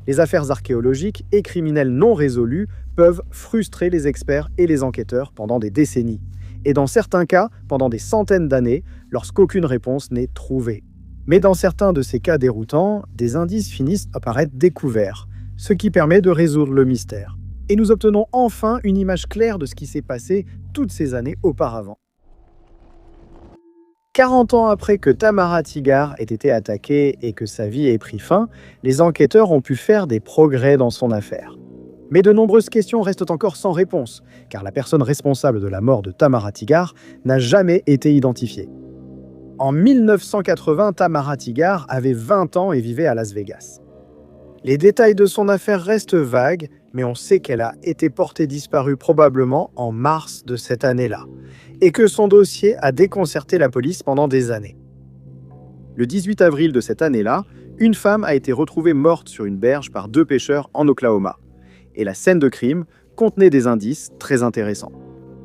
Les affaires archéologiques et criminelles non résolues peuvent frustrer les experts et les enquêteurs pendant des décennies, et dans certains cas, pendant des centaines d'années, lorsqu'aucune réponse n'est trouvée. Mais dans certains de ces cas déroutants, des indices finissent par être découverts, ce qui permet de résoudre le mystère. Et nous obtenons enfin une image claire de ce qui s'est passé toutes ces années auparavant. 40 ans après que Tamara Tigard ait été attaquée et que sa vie ait pris fin, les enquêteurs ont pu faire des progrès dans son affaire. Mais de nombreuses questions restent encore sans réponse, car la personne responsable de la mort de Tamara Tigard n'a jamais été identifiée. En 1980, Tamara Tigard avait 20 ans et vivait à Las Vegas. Les détails de son affaire restent vagues, mais on sait qu'elle a été portée disparue probablement en mars de cette année-là, et que son dossier a déconcerté la police pendant des années. Le 18 avril de cette année-là, une femme a été retrouvée morte sur une berge par 2 pêcheurs en Oklahoma, et la scène de crime contenait des indices très intéressants.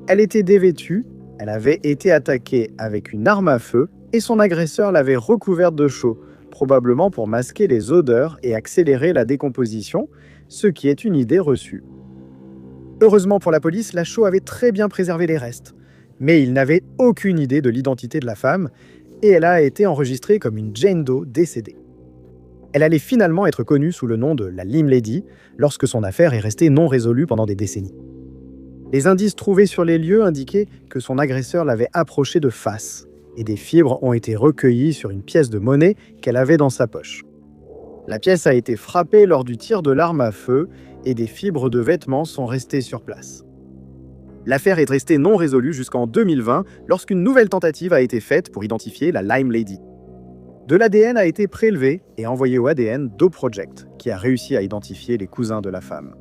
Elle était dévêtue, elle avait été attaquée avec une arme à feu, et son agresseur l'avait recouverte de chaux, probablement pour masquer les odeurs et accélérer la décomposition, ce qui est une idée reçue. Heureusement pour la police, la chaux avait très bien préservé les restes, mais ils n'avaient aucune idée de l'identité de la femme, et elle a été enregistrée comme une Jane Doe décédée. Elle allait finalement être connue sous le nom de la Lime Lady, lorsque son affaire est restée non résolue pendant des décennies. Les indices trouvés sur les lieux indiquaient que son agresseur l'avait approchée de face, et des fibres ont été recueillies sur une pièce de monnaie qu'elle avait dans sa poche. La pièce a été frappée lors du tir de l'arme à feu et des fibres de vêtements sont restées sur place. L'affaire est restée non résolue jusqu'en 2020 lorsqu'une nouvelle tentative a été faite pour identifier la Lime Lady. De l'ADN a été prélevé et envoyé au ADN Doe Project, qui a réussi à identifier les cousins de la femme.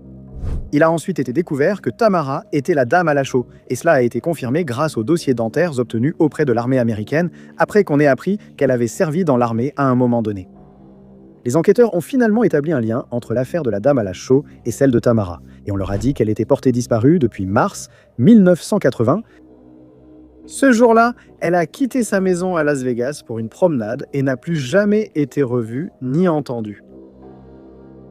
Il a ensuite été découvert que Tamara était la dame à la chaux, et cela a été confirmé grâce aux dossiers dentaires obtenus auprès de l'armée américaine après qu'on ait appris qu'elle avait servi dans l'armée à un moment donné. Les enquêteurs ont finalement établi un lien entre l'affaire de la dame à la chaux et celle de Tamara, et on leur a dit qu'elle était portée disparue depuis mars 1980. Ce jour-là, elle a quitté sa maison à Las Vegas pour une promenade et n'a plus jamais été revue ni entendue.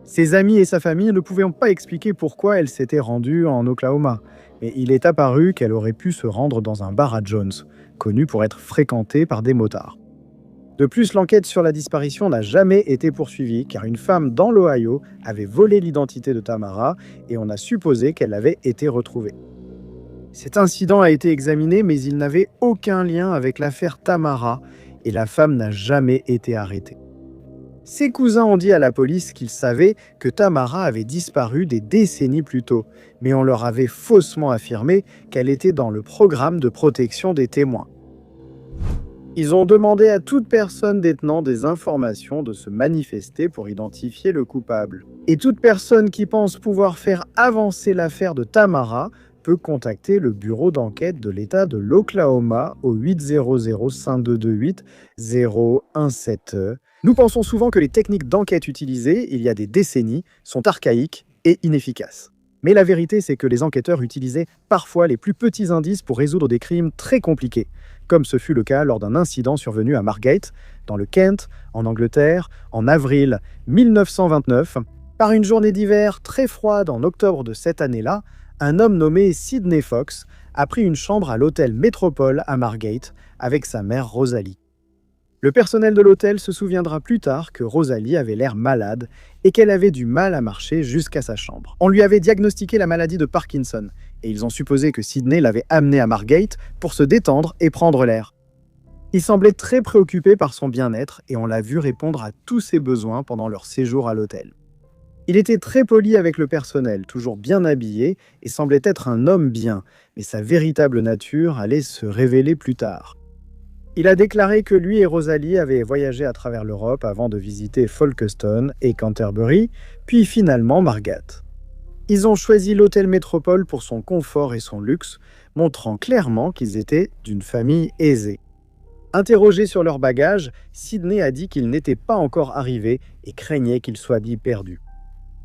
Ses amis et sa famille ne pouvaient pas expliquer pourquoi elle s'était rendue en Oklahoma, mais il est apparu qu'elle aurait pu se rendre dans un bar à Jones, connu pour être fréquenté par des motards. De plus, l'enquête sur la disparition n'a jamais été poursuivie car une femme dans l'Ohio avait volé l'identité de Tamara et on a supposé qu'elle avait été retrouvée. Cet incident a été examiné mais il n'avait aucun lien avec l'affaire Tamara et la femme n'a jamais été arrêtée. Ses cousins ont dit à la police qu'ils savaient que Tamara avait disparu des décennies plus tôt, mais on leur avait faussement affirmé qu'elle était dans le programme de protection des témoins. Ils ont demandé à toute personne détenant des informations de se manifester pour identifier le coupable. Et toute personne qui pense pouvoir faire avancer l'affaire de Tamara peut contacter le bureau d'enquête de l'État de l'Oklahoma au 800-5228-017. Nous pensons souvent que les techniques d'enquête utilisées, il y a des décennies, sont archaïques et inefficaces. Mais la vérité, c'est que les enquêteurs utilisaient parfois les plus petits indices pour résoudre des crimes très compliqués, comme ce fut le cas lors d'un incident survenu à Margate, dans le Kent, en Angleterre, en avril 1929. Par une journée d'hiver très froide en octobre de cette année-là, un homme nommé Sidney Fox a pris une chambre à l'hôtel Métropole à Margate avec sa mère Rosalie. Le personnel de l'hôtel se souviendra plus tard que Rosalie avait l'air malade et qu'elle avait du mal à marcher jusqu'à sa chambre. On lui avait diagnostiqué la maladie de Parkinson et ils ont supposé que Sidney l'avait amenée à Margate pour se détendre et prendre l'air. Il semblait très préoccupé par son bien-être et on l'a vu répondre à tous ses besoins pendant leur séjour à l'hôtel. Il était très poli avec le personnel, toujours bien habillé et semblait être un homme bien, mais sa véritable nature allait se révéler plus tard. Il a déclaré que lui et Rosalie avaient voyagé à travers l'Europe avant de visiter Folkestone et Canterbury, puis finalement Margate. Ils ont choisi l'hôtel Métropole pour son confort et son luxe, montrant clairement qu'ils étaient d'une famille aisée. Interrogé sur leurs bagages, Sidney a dit qu'ils n'étaient pas encore arrivés et craignait qu'ils soient perdus.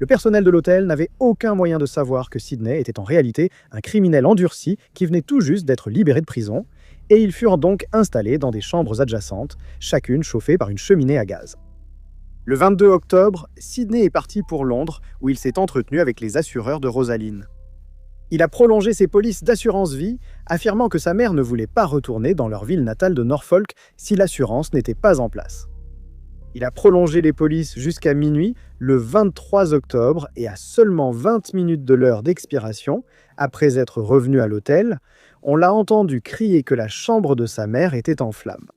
Le personnel de l'hôtel n'avait aucun moyen de savoir que Sidney était en réalité un criminel endurci qui venait tout juste d'être libéré de prison, et ils furent donc installés dans des chambres adjacentes, chacune chauffée par une cheminée à gaz. Le 22 octobre, Sidney est parti pour Londres, où il s'est entretenu avec les assureurs de Rosaline. Il a prolongé ses polices d'assurance vie, affirmant que sa mère ne voulait pas retourner dans leur ville natale de Norfolk si l'assurance n'était pas en place. Il a prolongé les polices jusqu'à minuit le 23 octobre et à seulement 20 minutes de l'heure d'expiration, après être revenu à l'hôtel, on l'a entendu crier que la chambre de sa mère était en flammes.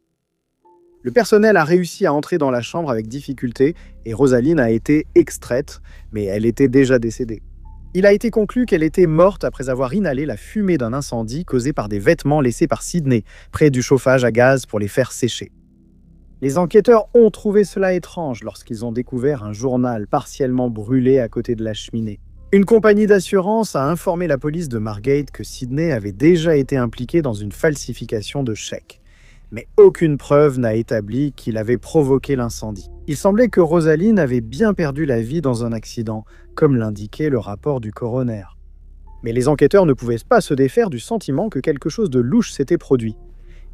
Le personnel a réussi à entrer dans la chambre avec difficulté et Rosaline a été extraite, mais elle était déjà décédée. Il a été conclu qu'elle était morte après avoir inhalé la fumée d'un incendie causé par des vêtements laissés par Sidney près du chauffage à gaz pour les faire sécher. Les enquêteurs ont trouvé cela étrange lorsqu'ils ont découvert un journal partiellement brûlé à côté de la cheminée. Une compagnie d'assurance a informé la police de Margate que Sidney avait déjà été impliqué dans une falsification de chèques. Mais aucune preuve n'a établi qu'il avait provoqué l'incendie. Il semblait que Rosaline avait bien perdu la vie dans un accident, comme l'indiquait le rapport du coroner. Mais les enquêteurs ne pouvaient pas se défaire du sentiment que quelque chose de louche s'était produit.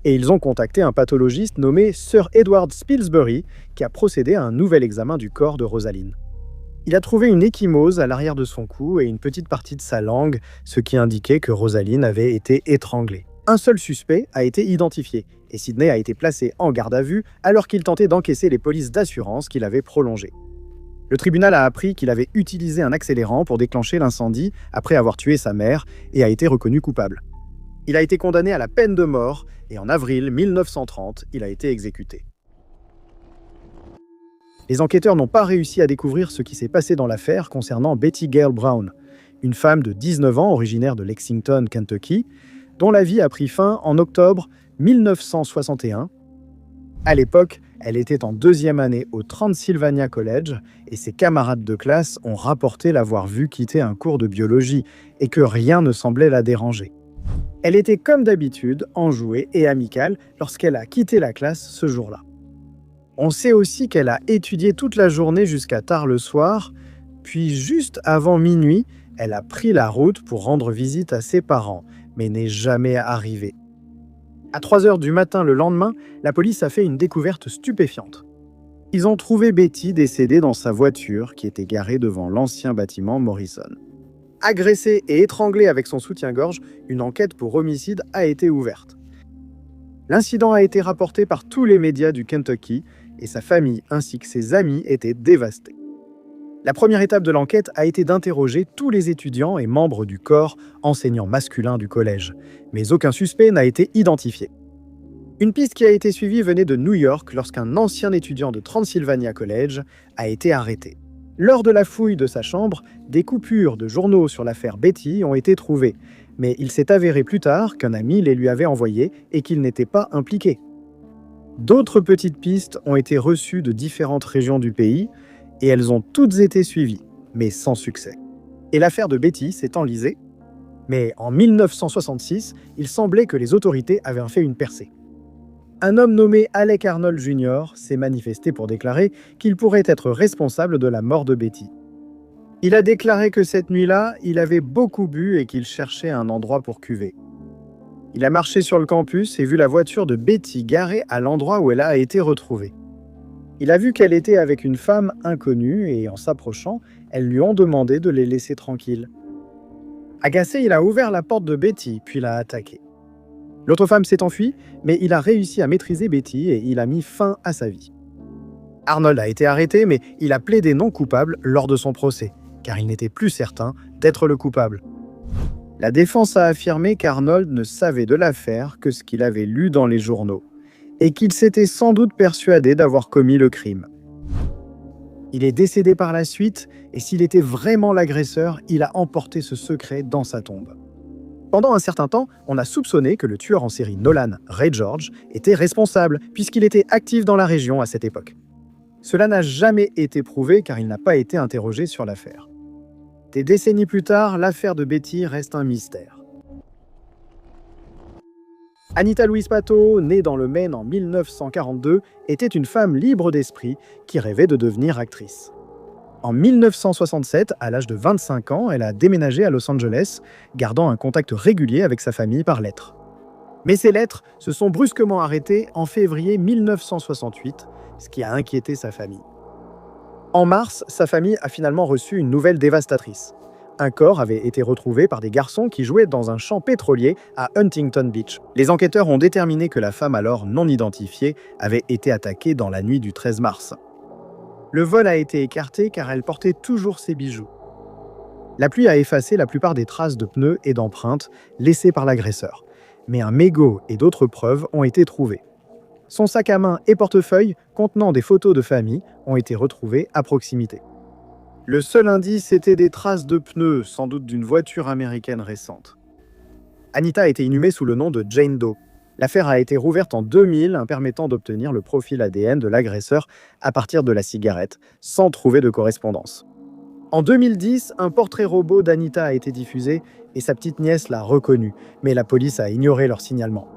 Et ils ont contacté un pathologiste nommé Sir Edward Spilsbury, qui a procédé à un nouvel examen du corps de Rosaline. Il a trouvé une ecchymose à l'arrière de son cou et une petite partie de sa langue, ce qui indiquait que Rosaline avait été étranglée. Un seul suspect a été identifié, et Sidney a été placé en garde à vue alors qu'il tentait d'encaisser les polices d'assurance qu'il avait prolongées. Le tribunal a appris qu'il avait utilisé un accélérant pour déclencher l'incendie après avoir tué sa mère et a été reconnu coupable. Il a été condamné à la peine de mort et en avril 1930, il a été exécuté. Les enquêteurs n'ont pas réussi à découvrir ce qui s'est passé dans l'affaire concernant Betty Gale Brown, une femme de 19 ans originaire de Lexington, Kentucky, dont la vie a pris fin en octobre 1961. À l'époque, elle était en 2e année au Transylvania College et ses camarades de classe ont rapporté l'avoir vue quitter un cours de biologie et que rien ne semblait la déranger. Elle était comme d'habitude enjouée et amicale lorsqu'elle a quitté la classe ce jour-là. On sait aussi qu'elle a étudié toute la journée jusqu'à tard le soir, puis juste avant minuit, elle a pris la route pour rendre visite à ses parents, mais n'est jamais arrivée. À 3 heures du matin le lendemain, la police a fait une découverte stupéfiante. Ils ont trouvé Betty décédée dans sa voiture qui était garée devant l'ancien bâtiment Morrison. Agressée et étranglée avec son soutien-gorge, une enquête pour homicide a été ouverte. L'incident a été rapporté par tous les médias du Kentucky et sa famille ainsi que ses amis étaient dévastés. La première étape de l'enquête a été d'interroger tous les étudiants et membres du corps enseignants masculins du collège, mais aucun suspect n'a été identifié. Une piste qui a été suivie venait de New York lorsqu'un ancien étudiant de Transylvania College a été arrêté. Lors de la fouille de sa chambre, des coupures de journaux sur l'affaire Betty ont été trouvées, mais il s'est avéré plus tard qu'un ami les lui avait envoyés et qu'il n'était pas impliqué. D'autres petites pistes ont été reçues de différentes régions du pays, et elles ont toutes été suivies, mais sans succès. Et l'affaire de Betty s'est enlisée, mais en 1966, il semblait que les autorités avaient fait une percée. Un homme nommé Alec Arnold Jr. s'est manifesté pour déclarer qu'il pourrait être responsable de la mort de Betty. Il a déclaré que cette nuit-là, il avait beaucoup bu et qu'il cherchait un endroit pour cuver. Il a marché sur le campus et vu la voiture de Betty garée à l'endroit où elle a été retrouvée. Il a vu qu'elle était avec une femme inconnue et en s'approchant, elles lui ont demandé de les laisser tranquilles. Agacé, il a ouvert la porte de Betty puis l'a attaquée. L'autre femme s'est enfuie, mais il a réussi à maîtriser Betty et il a mis fin à sa vie. Arnold a été arrêté, mais il a plaidé non coupable lors de son procès, car il n'était plus certain d'être le coupable. La défense a affirmé qu'Arnold ne savait de l'affaire que ce qu'il avait lu dans les journaux, et qu'il s'était sans doute persuadé d'avoir commis le crime. Il est décédé par la suite, et s'il était vraiment l'agresseur, il a emporté ce secret dans sa tombe. Pendant un certain temps, on a soupçonné que le tueur en série Nolan Ray George était responsable, puisqu'il était actif dans la région à cette époque. Cela n'a jamais été prouvé car il n'a pas été interrogé sur l'affaire. Des décennies plus tard, l'affaire de Betty reste un mystère. Anita Louise Pato, née dans le Maine en 1942, était une femme libre d'esprit qui rêvait de devenir actrice. En 1967, à l'âge de 25 ans, elle a déménagé à Los Angeles, gardant un contact régulier avec sa famille par lettres. Mais ces lettres se sont brusquement arrêtées en février 1968, ce qui a inquiété sa famille. En mars, sa famille a finalement reçu une nouvelle dévastatrice. Un corps avait été retrouvé par des garçons qui jouaient dans un champ pétrolier à Huntington Beach. Les enquêteurs ont déterminé que la femme alors non identifiée avait été attaquée dans la nuit du 13 mars. Le vol a été écarté car elle portait toujours ses bijoux. La pluie a effacé la plupart des traces de pneus et d'empreintes laissées par l'agresseur. Mais un mégot et d'autres preuves ont été trouvés. Son sac à main et portefeuille contenant des photos de famille ont été retrouvés à proximité. Le seul indice était des traces de pneus, sans doute d'une voiture américaine récente. Anita a été inhumée sous le nom de Jane Doe. L'affaire a été rouverte en 2000, permettant d'obtenir le profil ADN de l'agresseur à partir de la cigarette, sans trouver de correspondance. En 2010, un portrait robot d'Anita a été diffusé et sa petite nièce l'a reconnu, mais la police a ignoré leur signalement.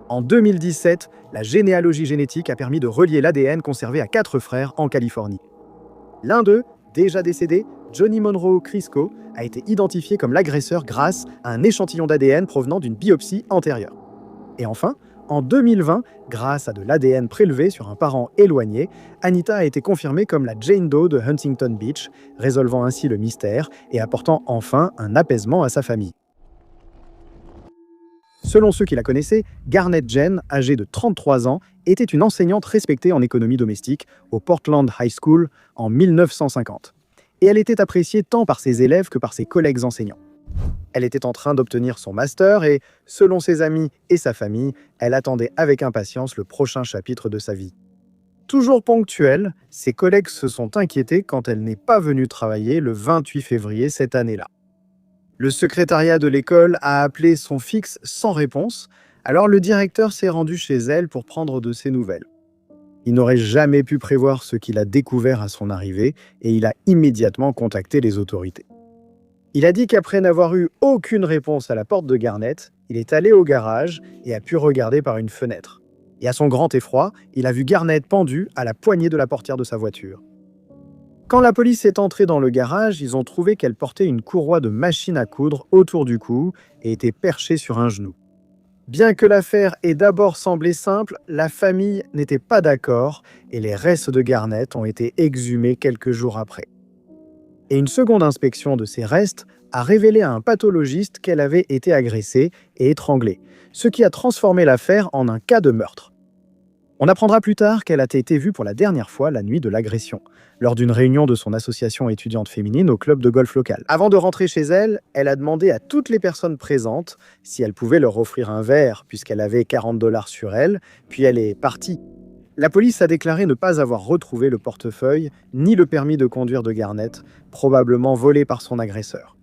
En 2017, la généalogie génétique a permis de relier l'ADN conservé à 4 frères en Californie. L'un d'eux, déjà décédé, Johnny Monroe Crisco, a été identifié comme l'agresseur grâce à un échantillon d'ADN provenant d'une biopsie antérieure. Et enfin, en 2020, grâce à de l'ADN prélevé sur un parent éloigné, Anita a été confirmée comme la Jane Doe de Huntington Beach, résolvant ainsi le mystère et apportant enfin un apaisement à sa famille. Selon ceux qui la connaissaient, Garnett Jane, âgée de 33 ans, était une enseignante respectée en économie domestique au Portland High School en 1950. Et elle était appréciée tant par ses élèves que par ses collègues enseignants. Elle était en train d'obtenir son master et, selon ses amis et sa famille, elle attendait avec impatience le prochain chapitre de sa vie. Toujours ponctuelle, ses collègues se sont inquiétés quand elle n'est pas venue travailler le 28 février cette année-là. Le secrétariat de l'école a appelé son fixe sans réponse, alors le directeur s'est rendu chez elle pour prendre de ses nouvelles. Il n'aurait jamais pu prévoir ce qu'il a découvert à son arrivée et il a immédiatement contacté les autorités. Il a dit qu'après n'avoir eu aucune réponse à la porte de Garnett, il est allé au garage et a pu regarder par une fenêtre. Et à son grand effroi, il a vu Garnett pendu à la poignée de la portière de sa voiture. Quand la police est entrée dans le garage, ils ont trouvé qu'elle portait une courroie de machine à coudre autour du cou et était perchée sur un genou. Bien que l'affaire ait d'abord semblé simple, la famille n'était pas d'accord et les restes de Garnett ont été exhumés quelques jours après. Et une seconde inspection de ces restes a révélé à un pathologiste qu'elle avait été agressée et étranglée, ce qui a transformé l'affaire en un cas de meurtre. On apprendra plus tard qu'elle a été vue pour la dernière fois la nuit de l'agression, lors d'une réunion de son association étudiante féminine au club de golf local. Avant de rentrer chez elle, elle a demandé à toutes les personnes présentes si elle pouvait leur offrir un verre, puisqu'elle avait $40 sur elle, puis elle est partie. La police a déclaré ne pas avoir retrouvé le portefeuille ni le permis de conduire de Garnett, probablement volé par son agresseur.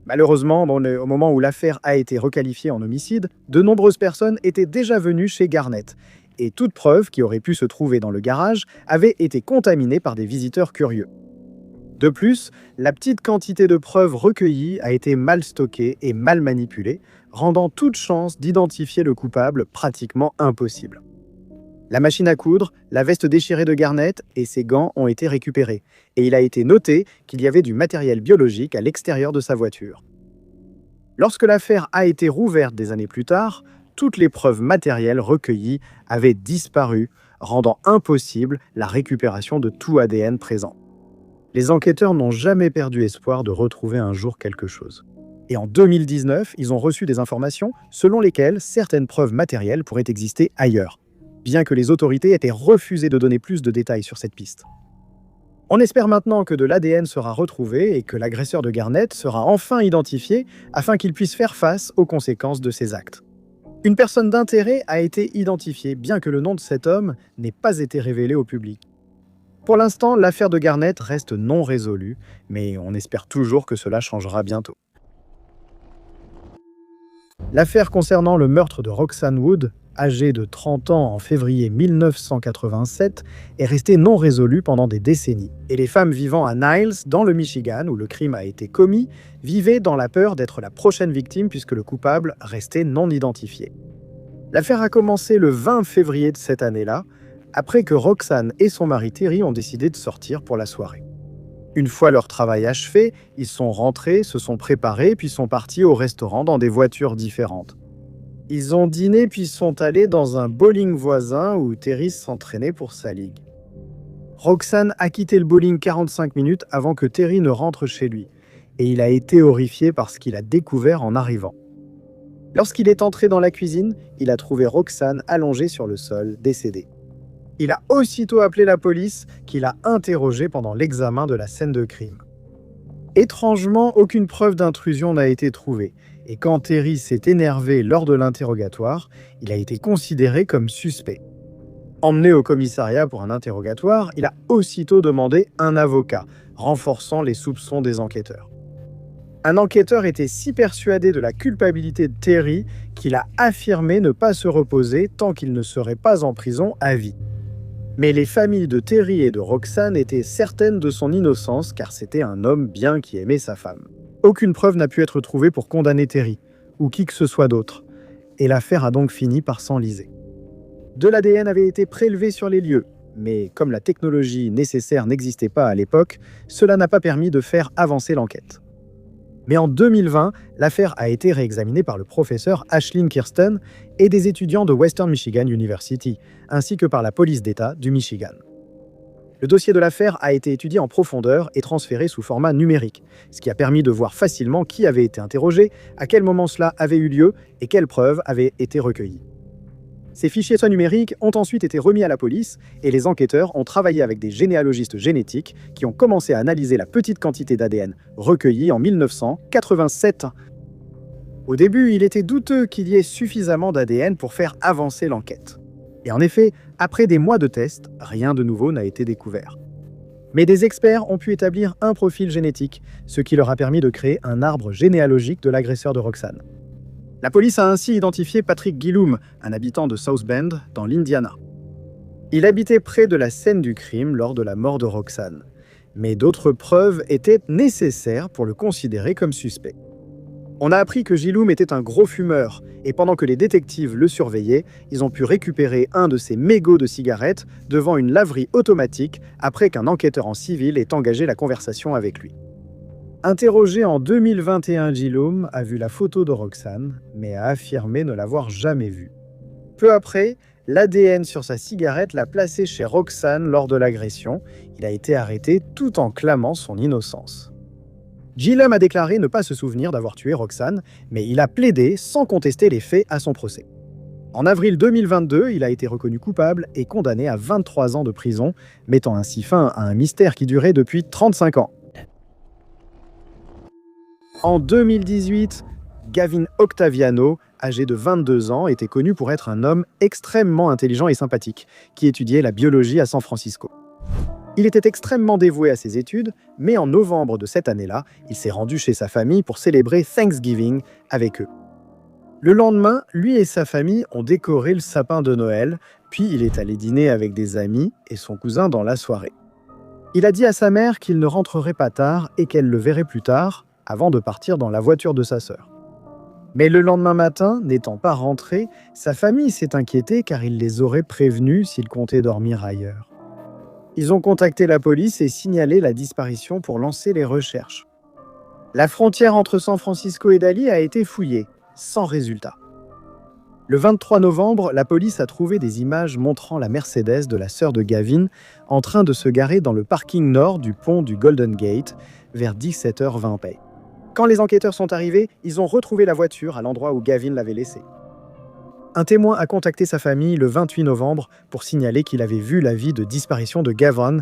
Malheureusement, au moment où l'affaire a été requalifiée en homicide, de nombreuses personnes étaient déjà venues chez Garnett, et toute preuve qui aurait pu se trouver dans le garage avait été contaminée par des visiteurs curieux. De plus, la petite quantité de preuves recueillies a été mal stockée et mal manipulée, rendant toute chance d'identifier le coupable pratiquement impossible. La machine à coudre, la veste déchirée de Garnett et ses gants ont été récupérés, et il a été noté qu'il y avait du matériel biologique à l'extérieur de sa voiture. Lorsque l'affaire a été rouverte des années plus tard, toutes les preuves matérielles recueillies avaient disparu, rendant impossible la récupération de tout ADN présent. Les enquêteurs n'ont jamais perdu espoir de retrouver un jour quelque chose. Et en 2019, ils ont reçu des informations selon lesquelles certaines preuves matérielles pourraient exister ailleurs, bien que les autorités aient refusé de donner plus de détails sur cette piste. On espère maintenant que de l'ADN sera retrouvé et que l'agresseur de Garnett sera enfin identifié afin qu'il puisse faire face aux conséquences de ses actes. Une personne d'intérêt a été identifiée, bien que le nom de cet homme n'ait pas été révélé au public. Pour l'instant, l'affaire de Garnett reste non résolue, mais on espère toujours que cela changera bientôt. L'affaire concernant le meurtre de Roxanne Wood, âgée de 30 ans en février 1987, est restée non résolue pendant des décennies. Et les femmes vivant à Niles, dans le Michigan, où le crime a été commis, vivaient dans la peur d'être la prochaine victime puisque le coupable restait non identifié. L'affaire a commencé le 20 février de cette année-là, après que Roxanne et son mari Terry ont décidé de sortir pour la soirée. Une fois leur travail achevé, ils sont rentrés, se sont préparés, puis sont partis au restaurant dans des voitures différentes. Ils ont dîné puis sont allés dans un bowling voisin où Terry s'entraînait pour sa ligue. Roxane a quitté le bowling 45 minutes avant que Terry ne rentre chez lui, et il a été horrifié par ce qu'il a découvert en arrivant. Lorsqu'il est entré dans la cuisine, il a trouvé Roxane allongée sur le sol, décédée. Il a aussitôt appelé la police, qu'il a interrogée pendant l'examen de la scène de crime. Étrangement, aucune preuve d'intrusion n'a été trouvée, et quand Terry s'est énervé lors de l'interrogatoire, il a été considéré comme suspect. Emmené au commissariat pour un interrogatoire, il a aussitôt demandé un avocat, renforçant les soupçons des enquêteurs. Un enquêteur était si persuadé de la culpabilité de Terry qu'il a affirmé ne pas se reposer tant qu'il ne serait pas en prison à vie. Mais les familles de Terry et de Roxane étaient certaines de son innocence car c'était un homme bien qui aimait sa femme. Aucune preuve n'a pu être trouvée pour condamner Terry, ou qui que ce soit d'autre, et l'affaire a donc fini par s'enliser. De l'ADN avait été prélevé sur les lieux, mais comme la technologie nécessaire n'existait pas à l'époque, cela n'a pas permis de faire avancer l'enquête. Mais en 2020, l'affaire a été réexaminée par le professeur Ashlyn Kirsten et des étudiants de Western Michigan University, ainsi que par la police d'État du Michigan. Le dossier de l'affaire a été étudié en profondeur et transféré sous format numérique, ce qui a permis de voir facilement qui avait été interrogé, à quel moment cela avait eu lieu et quelles preuves avaient été recueillies. Ces fichiers numériques ont ensuite été remis à la police et les enquêteurs ont travaillé avec des généalogistes génétiques qui ont commencé à analyser la petite quantité d'ADN recueillie en 1987. Au début, il était douteux qu'il y ait suffisamment d'ADN pour faire avancer l'enquête. Et en effet, après des mois de tests, rien de nouveau n'a été découvert. Mais des experts ont pu établir un profil génétique, ce qui leur a permis de créer un arbre généalogique de l'agresseur de Roxane. La police a ainsi identifié Patrick Gillum, un habitant de South Bend, dans l'Indiana. Il habitait près de la scène du crime lors de la mort de Roxane. Mais d'autres preuves étaient nécessaires pour le considérer comme suspect. On a appris que Gillum était un gros fumeur, et pendant que les détectives le surveillaient, ils ont pu récupérer un de ses mégots de cigarettes devant une laverie automatique après qu'un enquêteur en civil ait engagé la conversation avec lui. Interrogé en 2021, Gillum a vu la photo de Roxane, mais a affirmé ne l'avoir jamais vue. Peu après, l'ADN sur sa cigarette l'a placé chez Roxane lors de l'agression. Il a été arrêté tout en clamant son innocence. Gillum a déclaré ne pas se souvenir d'avoir tué Roxane, mais il a plaidé sans contester les faits à son procès. En avril 2022, il a été reconnu coupable et condamné à 23 ans de prison, mettant ainsi fin à un mystère qui durait depuis 35 ans. En 2018, Gavin Octaviano, âgé de 22 ans, était connu pour être un homme extrêmement intelligent et sympathique, qui étudiait la biologie à San Francisco. Il était extrêmement dévoué à ses études, mais en novembre de cette année-là, il s'est rendu chez sa famille pour célébrer Thanksgiving avec eux. Le lendemain, lui et sa famille ont décoré le sapin de Noël, puis il est allé dîner avec des amis et son cousin dans la soirée. Il a dit à sa mère qu'il ne rentrerait pas tard et qu'elle le verrait plus tard, avant de partir dans la voiture de sa sœur. Mais le lendemain matin, n'étant pas rentré, sa famille s'est inquiétée car il les aurait prévenus s'ils comptaient dormir ailleurs. Ils ont contacté la police et signalé la disparition pour lancer les recherches. La frontière entre San Francisco et Dali a été fouillée, sans résultat. Le 23 novembre, la police a trouvé des images montrant la Mercedes de la sœur de Gavin en train de se garer dans le parking nord du pont du Golden Gate vers 17h20 p.m. Quand les enquêteurs sont arrivés, ils ont retrouvé la voiture à l'endroit où Gavin l'avait laissée. Un témoin a contacté sa famille le 28 novembre pour signaler qu'il avait vu l'avis de disparition de Gavin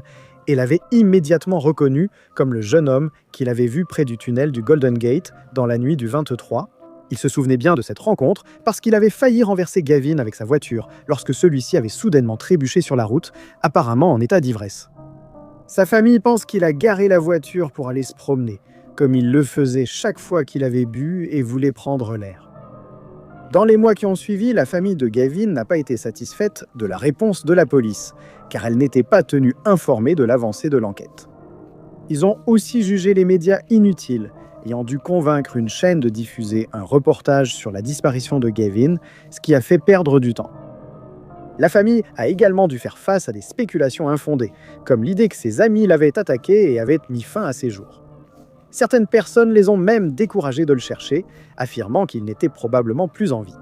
et l'avait immédiatement reconnu comme le jeune homme qu'il avait vu près du tunnel du Golden Gate dans la nuit du 23. Il se souvenait bien de cette rencontre parce qu'il avait failli renverser Gavin avec sa voiture lorsque celui-ci avait soudainement trébuché sur la route, apparemment en état d'ivresse. Sa famille pense qu'il a garé la voiture pour aller se promener, comme il le faisait chaque fois qu'il avait bu et voulait prendre l'air. Dans les mois qui ont suivi, la famille de Gavin n'a pas été satisfaite de la réponse de la police, car elle n'était pas tenue informée de l'avancée de l'enquête. Ils ont aussi jugé les médias inutiles, ayant dû convaincre une chaîne de diffuser un reportage sur la disparition de Gavin, ce qui a fait perdre du temps. La famille a également dû faire face à des spéculations infondées, comme l'idée que ses amis l'avaient attaqué et avaient mis fin à ses jours. Certaines personnes les ont même découragés de le chercher, affirmant qu'il n'était probablement plus en vie.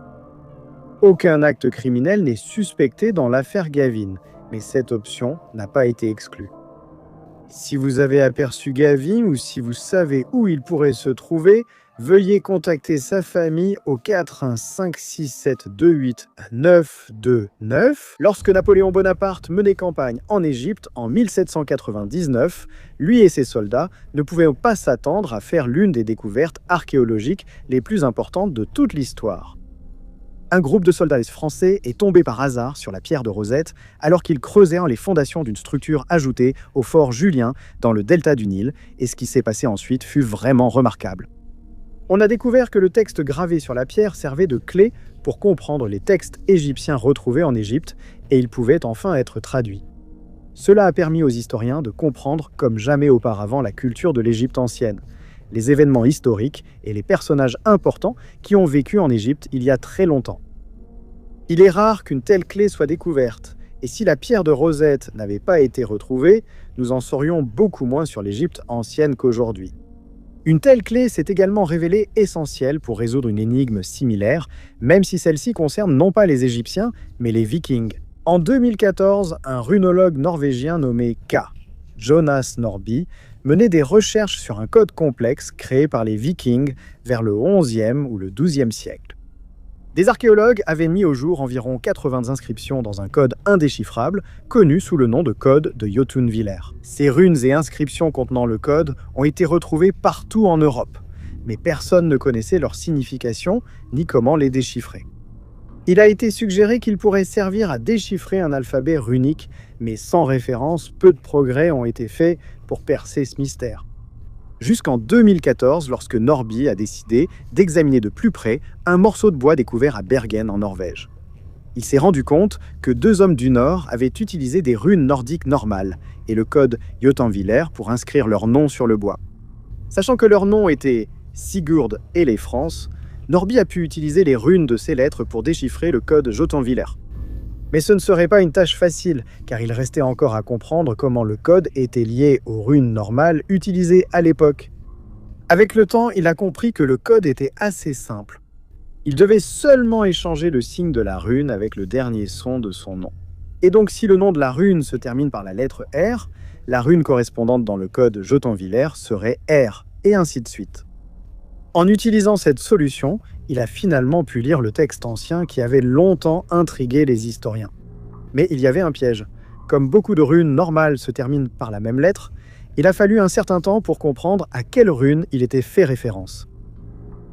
Aucun acte criminel n'est suspecté dans l'affaire Gavin, mais cette option n'a pas été exclue. Si vous avez aperçu Gavin ou si vous savez où il pourrait se trouver, veuillez contacter sa famille au 4156728 929. Lorsque Napoléon Bonaparte menait campagne en Égypte en 1799, lui et ses soldats ne pouvaient pas s'attendre à faire l'une des découvertes archéologiques les plus importantes de toute l'histoire. Un groupe de soldats français est tombé par hasard sur la pierre de Rosette alors qu'ils creusaient les fondations d'une structure ajoutée au fort Julien dans le delta du Nil, et ce qui s'est passé ensuite fut vraiment remarquable. On a découvert que le texte gravé sur la pierre servait de clé pour comprendre les textes égyptiens retrouvés en Égypte, et il pouvait enfin être traduit. Cela a permis aux historiens de comprendre comme jamais auparavant la culture de l'Égypte ancienne, les événements historiques et les personnages importants qui ont vécu en Égypte il y a très longtemps. Il est rare qu'une telle clé soit découverte, et si la pierre de Rosette n'avait pas été retrouvée, nous en saurions beaucoup moins sur l'Égypte ancienne qu'aujourd'hui. Une telle clé s'est également révélée essentielle pour résoudre une énigme similaire, même si celle-ci concerne non pas les Égyptiens, mais les Vikings. En 2014, un runologue norvégien nommé K. Jonas Norby, menait des recherches sur un code complexe créé par les Vikings vers le XIe ou le XIIe siècle. Des archéologues avaient mis au jour environ 80 inscriptions dans un code indéchiffrable, connu sous le nom de code de Jotunviller. Ces runes et inscriptions contenant le code ont été retrouvées partout en Europe, mais personne ne connaissait leur signification ni comment les déchiffrer. Il a été suggéré qu'il pourrait servir à déchiffrer un alphabet runique, mais sans référence, peu de progrès ont été faits pour percer ce mystère. Jusqu'en 2014, lorsque Norby a décidé d'examiner de plus près un morceau de bois découvert à Bergen en Norvège. Il s'est rendu compte que 2 hommes du Nord avaient utilisé des runes nordiques normales et le code Jotunviller pour inscrire leur nom sur le bois. Sachant que leurs noms étaient Sigurd et les France, Norby a pu utiliser les runes de ces lettres pour déchiffrer le code Jotunviller. Mais ce ne serait pas une tâche facile, car il restait encore à comprendre comment le code était lié aux runes normales utilisées à l'époque. Avec le temps, il a compris que le code était assez simple. Il devait seulement échanger le signe de la rune avec le dernier son de son nom. Et donc si le nom de la rune se termine par la lettre R, la rune correspondante dans le code Jotunviller serait R, et ainsi de suite. En utilisant cette solution, il a finalement pu lire le texte ancien qui avait longtemps intrigué les historiens. Mais il y avait un piège. Comme beaucoup de runes normales se terminent par la même lettre, il a fallu un certain temps pour comprendre à quelle rune il était fait référence.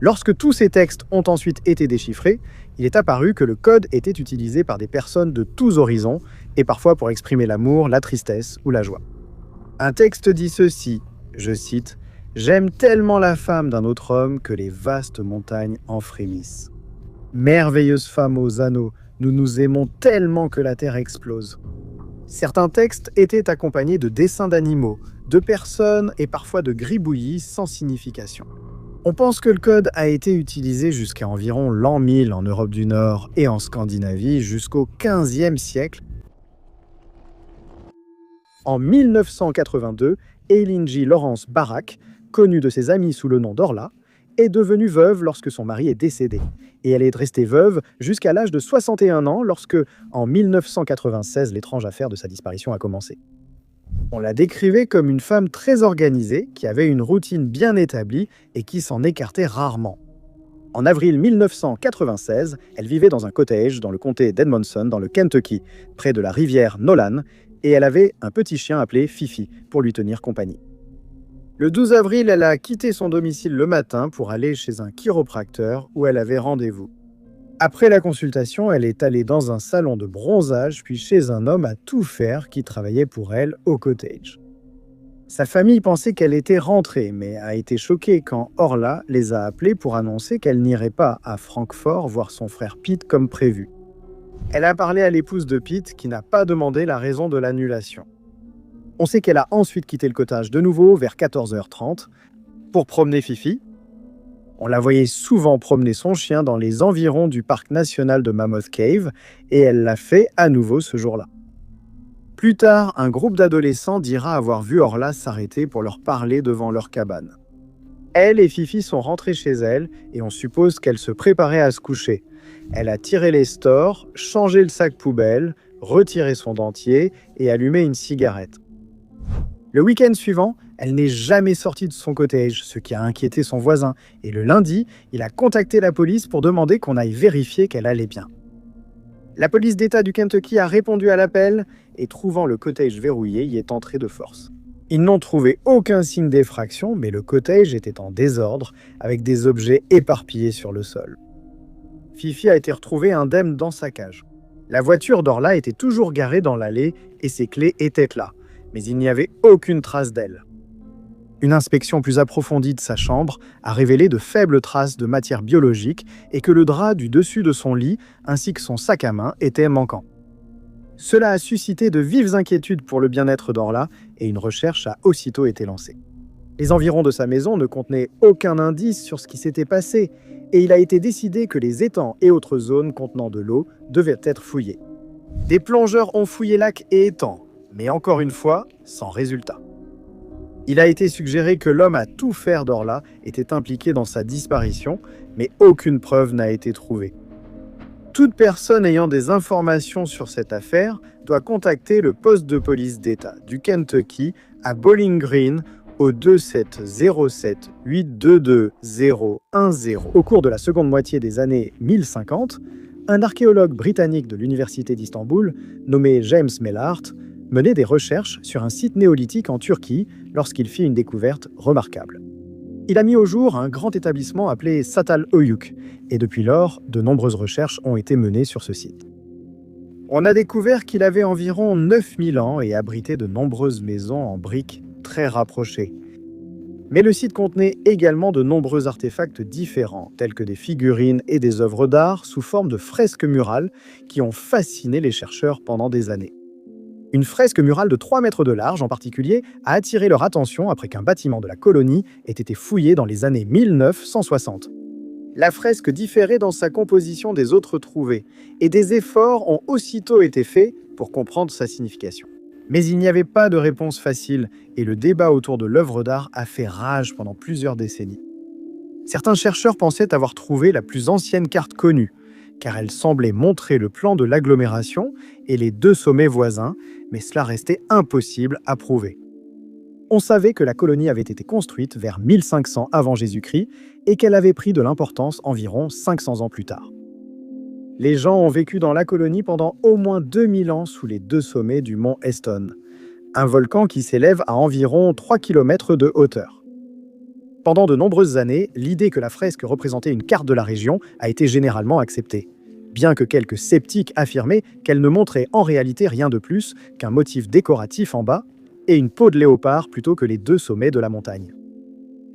Lorsque tous ces textes ont ensuite été déchiffrés, il est apparu que le code était utilisé par des personnes de tous horizons, et parfois pour exprimer l'amour, la tristesse ou la joie. Un texte dit ceci, je cite, « J'aime tellement la femme d'un autre homme que les vastes montagnes en frémissent. Merveilleuse femme aux anneaux, nous nous aimons tellement que la terre explose. » Certains textes étaient accompagnés de dessins d'animaux, de personnes et parfois de gribouillis sans signification. On pense que le code a été utilisé jusqu'à environ l'an 1000 en Europe du Nord et en Scandinavie jusqu'au XVe siècle. En 1982, Eilingi Laurence Barak, connue de ses amis sous le nom d'Orla, est devenue veuve lorsque son mari est décédé. Et elle est restée veuve jusqu'à l'âge de 61 ans lorsque, en 1996, l'étrange affaire de sa disparition a commencé. On la décrivait comme une femme très organisée, qui avait une routine bien établie et qui s'en écartait rarement. En avril 1996, elle vivait dans un cottage dans le comté d'Edmonton, dans le Kentucky, près de la rivière Nolan, et elle avait un petit chien appelé Fifi pour lui tenir compagnie. Le 12 avril, elle a quitté son domicile le matin pour aller chez un chiropracteur où elle avait rendez-vous. Après la consultation, elle est allée dans un salon de bronzage puis chez un homme à tout faire qui travaillait pour elle au cottage. Sa famille pensait qu'elle était rentrée, mais a été choquée quand Orla les a appelés pour annoncer qu'elle n'irait pas à Francfort voir son frère Pete comme prévu. Elle a parlé à l'épouse de Pete qui n'a pas demandé la raison de l'annulation. On sait qu'elle a ensuite quitté le cottage de nouveau vers 14h30 pour promener Fifi. On la voyait souvent promener son chien dans les environs du parc national de Mammoth Cave et elle l'a fait à nouveau ce jour-là. Plus tard, un groupe d'adolescents dira avoir vu Orla s'arrêter pour leur parler devant leur cabane. Elle et Fifi sont rentrées chez elle et on suppose qu'elle se préparait à se coucher. Elle a tiré les stores, changé le sac poubelle, retirer son dentier et allumer une cigarette. Le week-end suivant, elle n'est jamais sortie de son cottage, ce qui a inquiété son voisin, et le lundi, il a contacté la police pour demander qu'on aille vérifier qu'elle allait bien. La police d'État du Kentucky a répondu à l'appel et, trouvant le cottage verrouillé, y est entrée de force. Ils n'ont trouvé aucun signe d'effraction, mais le cottage était en désordre, avec des objets éparpillés sur le sol. Fifi a été retrouvée indemne dans sa cage. La voiture d'Orla était toujours garée dans l'allée et ses clés étaient là, mais il n'y avait aucune trace d'elle. Une inspection plus approfondie de sa chambre a révélé de faibles traces de matière biologique et que le drap du dessus de son lit ainsi que son sac à main étaient manquants. Cela a suscité de vives inquiétudes pour le bien-être d'Orla et une recherche a aussitôt été lancée. Les environs de sa maison ne contenaient aucun indice sur ce qui s'était passé et il a été décidé que les étangs et autres zones contenant de l'eau devaient être fouillés. Des plongeurs ont fouillé lacs et étangs, mais encore une fois, sans résultat. Il a été suggéré que l'homme à tout faire d'Orla était impliqué dans sa disparition, mais aucune preuve n'a été trouvée. Toute personne ayant des informations sur cette affaire doit contacter le poste de police d'État du Kentucky à Bowling Green au 2707 822 010. Au cours de la seconde moitié des années 1050, un archéologue britannique de l'université d'Istanbul, nommé James Mellart, menait des recherches sur un site néolithique en Turquie lorsqu'il fit une découverte remarquable. Il a mis au jour un grand établissement appelé Çatalhöyük, et depuis lors, de nombreuses recherches ont été menées sur ce site. On a découvert qu'il avait environ 9000 ans et abritait de nombreuses maisons en briques très rapprochées. Mais le site contenait également de nombreux artefacts différents, tels que des figurines et des œuvres d'art sous forme de fresques murales qui ont fasciné les chercheurs pendant des années. Une fresque murale de 3 mètres de large en particulier a attiré leur attention après qu'un bâtiment de la colonie ait été fouillé dans les années 1960. La fresque différait dans sa composition des autres trouvées, et des efforts ont aussitôt été faits pour comprendre sa signification. Mais il n'y avait pas de réponse facile, et le débat autour de l'œuvre d'art a fait rage pendant plusieurs décennies. Certains chercheurs pensaient avoir trouvé la plus ancienne carte connue, car elle semblait montrer le plan de l'agglomération et les 2 sommets voisins, mais cela restait impossible à prouver. On savait que la colonie avait été construite vers 1500 avant Jésus-Christ et qu'elle avait pris de l'importance environ 500 ans plus tard. Les gens ont vécu dans la colonie pendant au moins 2000 ans sous les 2 sommets du mont Eston, un volcan qui s'élève à environ 3 km de hauteur. Pendant de nombreuses années, l'idée que la fresque représentait une carte de la région a été généralement acceptée, bien que quelques sceptiques affirmaient qu'elle ne montrait en réalité rien de plus qu'un motif décoratif en bas et une peau de léopard plutôt que les 2 sommets de la montagne.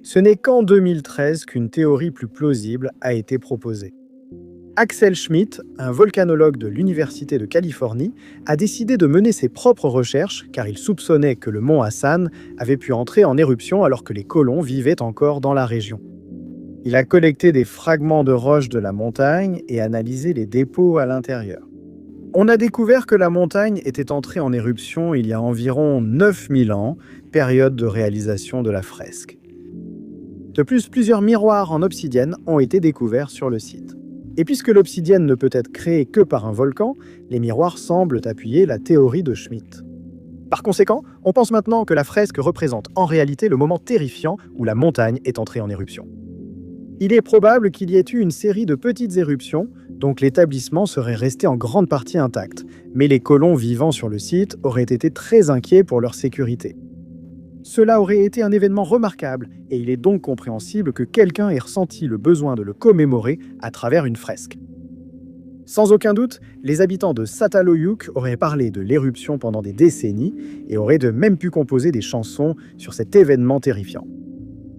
Ce n'est qu'en 2013 qu'une théorie plus plausible a été proposée. Axel Schmidt, un volcanologue de l'Université de Californie, a décidé de mener ses propres recherches car il soupçonnait que le mont Hassan avait pu entrer en éruption alors que les colons vivaient encore dans la région. Il a collecté des fragments de roches de la montagne et analysé les dépôts à l'intérieur. On a découvert que la montagne était entrée en éruption il y a environ 9000 ans, période de réalisation de la fresque. De plus, plusieurs miroirs en obsidienne ont été découverts sur le site. Et puisque l'obsidienne ne peut être créée que par un volcan, les miroirs semblent appuyer la théorie de Schmidt. Par conséquent, on pense maintenant que la fresque représente en réalité le moment terrifiant où la montagne est entrée en éruption. Il est probable qu'il y ait eu une série de petites éruptions, donc l'établissement serait resté en grande partie intact, mais les colons vivant sur le site auraient été très inquiets pour leur sécurité. Cela aurait été un événement remarquable, et il est donc compréhensible que quelqu'un ait ressenti le besoin de le commémorer à travers une fresque. Sans aucun doute, les habitants de Çatalhöyük auraient parlé de l'éruption pendant des décennies et auraient de même pu composer des chansons sur cet événement terrifiant.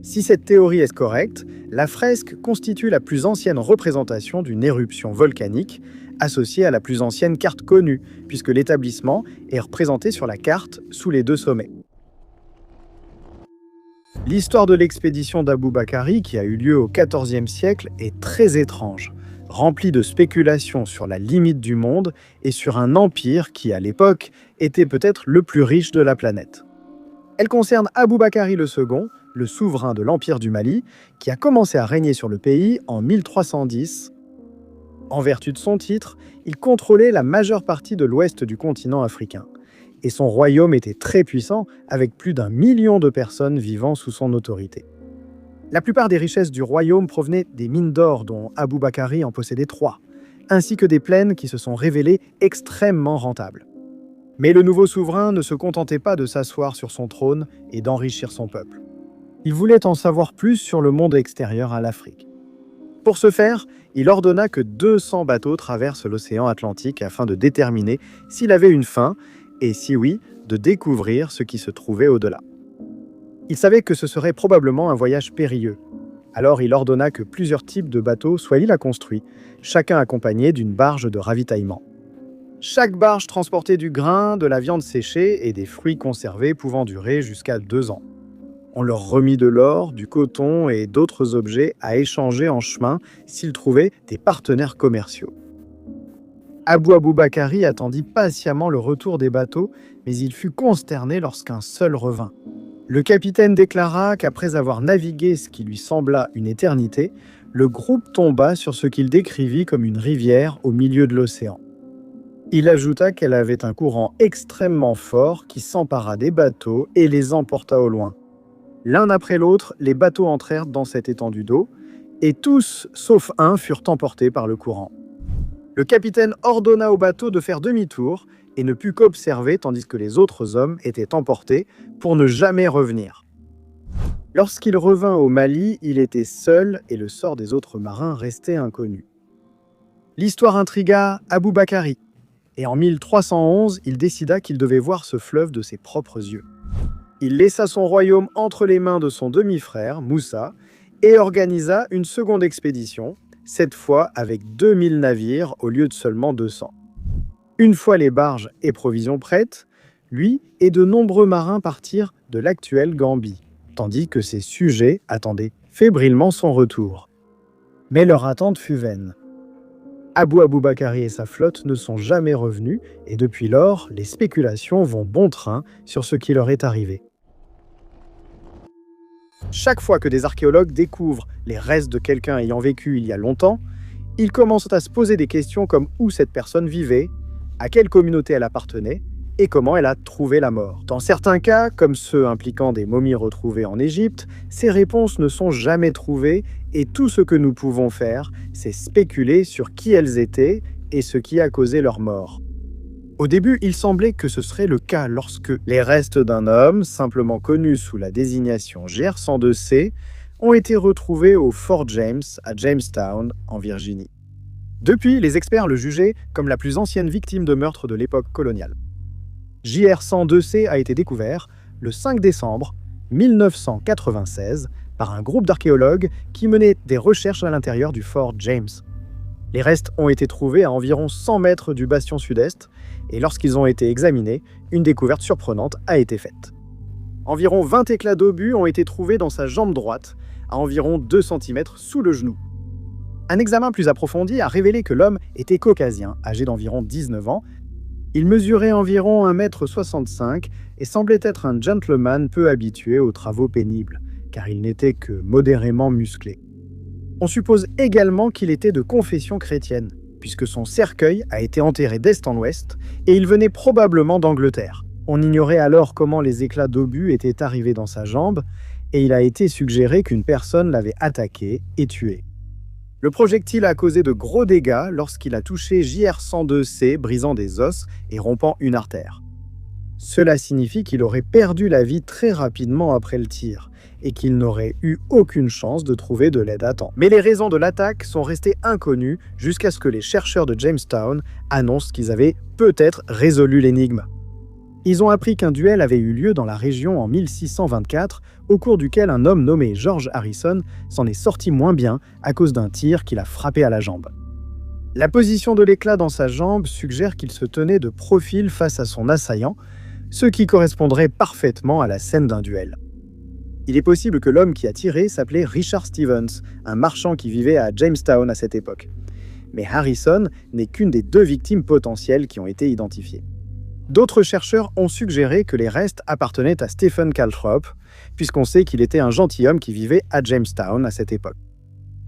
Si cette théorie est correcte, la fresque constitue la plus ancienne représentation d'une éruption volcanique, associée à la plus ancienne carte connue, puisque l'établissement est représenté sur la carte sous les 2 sommets. L'histoire de l'expédition d'Abou-Bakari, qui a eu lieu au XIVe siècle, est très étrange, remplie de spéculations sur la limite du monde et sur un empire qui, à l'époque, était peut-être le plus riche de la planète. Elle concerne Abou-Bakari II, le souverain de l'Empire du Mali, qui a commencé à régner sur le pays en 1310. En vertu de son titre, il contrôlait la majeure partie de l'ouest du continent africain. Et son royaume était très puissant, avec plus d'1 million de personnes vivant sous son autorité. La plupart des richesses du royaume provenaient des mines d'or, dont Aboubakari en possédait 3, ainsi que des plaines qui se sont révélées extrêmement rentables. Mais le nouveau souverain ne se contentait pas de s'asseoir sur son trône et d'enrichir son peuple. Il voulait en savoir plus sur le monde extérieur à l'Afrique. Pour ce faire, il ordonna que 200 bateaux traversent l'océan Atlantique afin de déterminer s'il avait une fin, et si oui, de découvrir ce qui se trouvait au-delà. Il savait que ce serait probablement un voyage périlleux. Alors il ordonna que plusieurs types de bateaux soient construits, chacun accompagné d'une barge de ravitaillement. Chaque barge transportait du grain, de la viande séchée et des fruits conservés pouvant durer jusqu'à 2 ans. On leur remit de l'or, du coton et d'autres objets à échanger en chemin s'ils trouvaient des partenaires commerciaux. Aboubakari attendit patiemment le retour des bateaux, mais il fut consterné lorsqu'un seul revint. Le capitaine déclara qu'après avoir navigué ce qui lui sembla une éternité, le groupe tomba sur ce qu'il décrivit comme une rivière au milieu de l'océan. Il ajouta qu'elle avait un courant extrêmement fort qui s'empara des bateaux et les emporta au loin. L'un après l'autre, les bateaux entrèrent dans cette étendue d'eau, et tous, sauf un, furent emportés par le courant. Le capitaine ordonna au bateau de faire demi-tour et ne put qu'observer tandis que les autres hommes étaient emportés pour ne jamais revenir. Lorsqu'il revint au Mali, il était seul et le sort des autres marins restait inconnu. L'histoire intrigua Aboubakari, et en 1311, il décida qu'il devait voir ce fleuve de ses propres yeux. Il laissa son royaume entre les mains de son demi-frère, Moussa, et organisa une seconde expédition, cette fois avec 2000 navires au lieu de seulement 200. Une fois les barges et provisions prêtes, lui et de nombreux marins partirent de l'actuelle Gambie, tandis que ses sujets attendaient fébrilement son retour. Mais leur attente fut vaine. Aboubakari et sa flotte ne sont jamais revenus, et depuis lors, les spéculations vont bon train sur ce qui leur est arrivé. Chaque fois que des archéologues découvrent les restes de quelqu'un ayant vécu il y a longtemps, ils commencent à se poser des questions comme où cette personne vivait, à quelle communauté elle appartenait et comment elle a trouvé la mort. Dans certains cas, comme ceux impliquant des momies retrouvées en Égypte, ces réponses ne sont jamais trouvées et tout ce que nous pouvons faire, c'est spéculer sur qui elles étaient et ce qui a causé leur mort. Au début, il semblait que ce serait le cas lorsque les restes d'un homme, simplement connu sous la désignation GR102C, ont été retrouvés au Fort James à Jamestown, en Virginie. Depuis, les experts le jugeaient comme la plus ancienne victime de meurtre de l'époque coloniale. JR102C a été découvert le 5 décembre 1996 par un groupe d'archéologues qui menait des recherches à l'intérieur du Fort James. Les restes ont été trouvés à environ 100 mètres du bastion sud-est, et lorsqu'ils ont été examinés, une découverte surprenante a été faite. Environ 20 éclats d'obus ont été trouvés dans sa jambe droite, à environ 2 cm sous le genou. Un examen plus approfondi a révélé que l'homme était caucasien, âgé d'environ 19 ans. Il mesurait environ 1,65 m et semblait être un gentleman peu habitué aux travaux pénibles, car il n'était que modérément musclé. On suppose également qu'il était de confession chrétienne, puisque son cercueil a été enterré d'est en ouest, et il venait probablement d'Angleterre. On ignorait alors comment les éclats d'obus étaient arrivés dans sa jambe, et il a été suggéré qu'une personne l'avait attaqué et tué. Le projectile a causé de gros dégâts lorsqu'il a touché JR102C, brisant des os et rompant une artère. Cela signifie qu'il aurait perdu la vie très rapidement après le tir, et qu'il n'aurait eu aucune chance de trouver de l'aide à temps. Mais les raisons de l'attaque sont restées inconnues jusqu'à ce que les chercheurs de Jamestown annoncent qu'ils avaient peut-être résolu l'énigme. Ils ont appris qu'un duel avait eu lieu dans la région en 1624, au cours duquel un homme nommé George Harrison s'en est sorti moins bien à cause d'un tir qui l'a frappé à la jambe. La position de l'éclat dans sa jambe suggère qu'il se tenait de profil face à son assaillant, ce qui correspondrait parfaitement à la scène d'un duel. Il est possible que l'homme qui a tiré s'appelait Richard Stevens, un marchand qui vivait à Jamestown à cette époque. Mais Harrison n'est qu'une des 2 victimes potentielles qui ont été identifiées. D'autres chercheurs ont suggéré que les restes appartenaient à Stephen Calthrop, puisqu'on sait qu'il était un gentilhomme qui vivait à Jamestown à cette époque.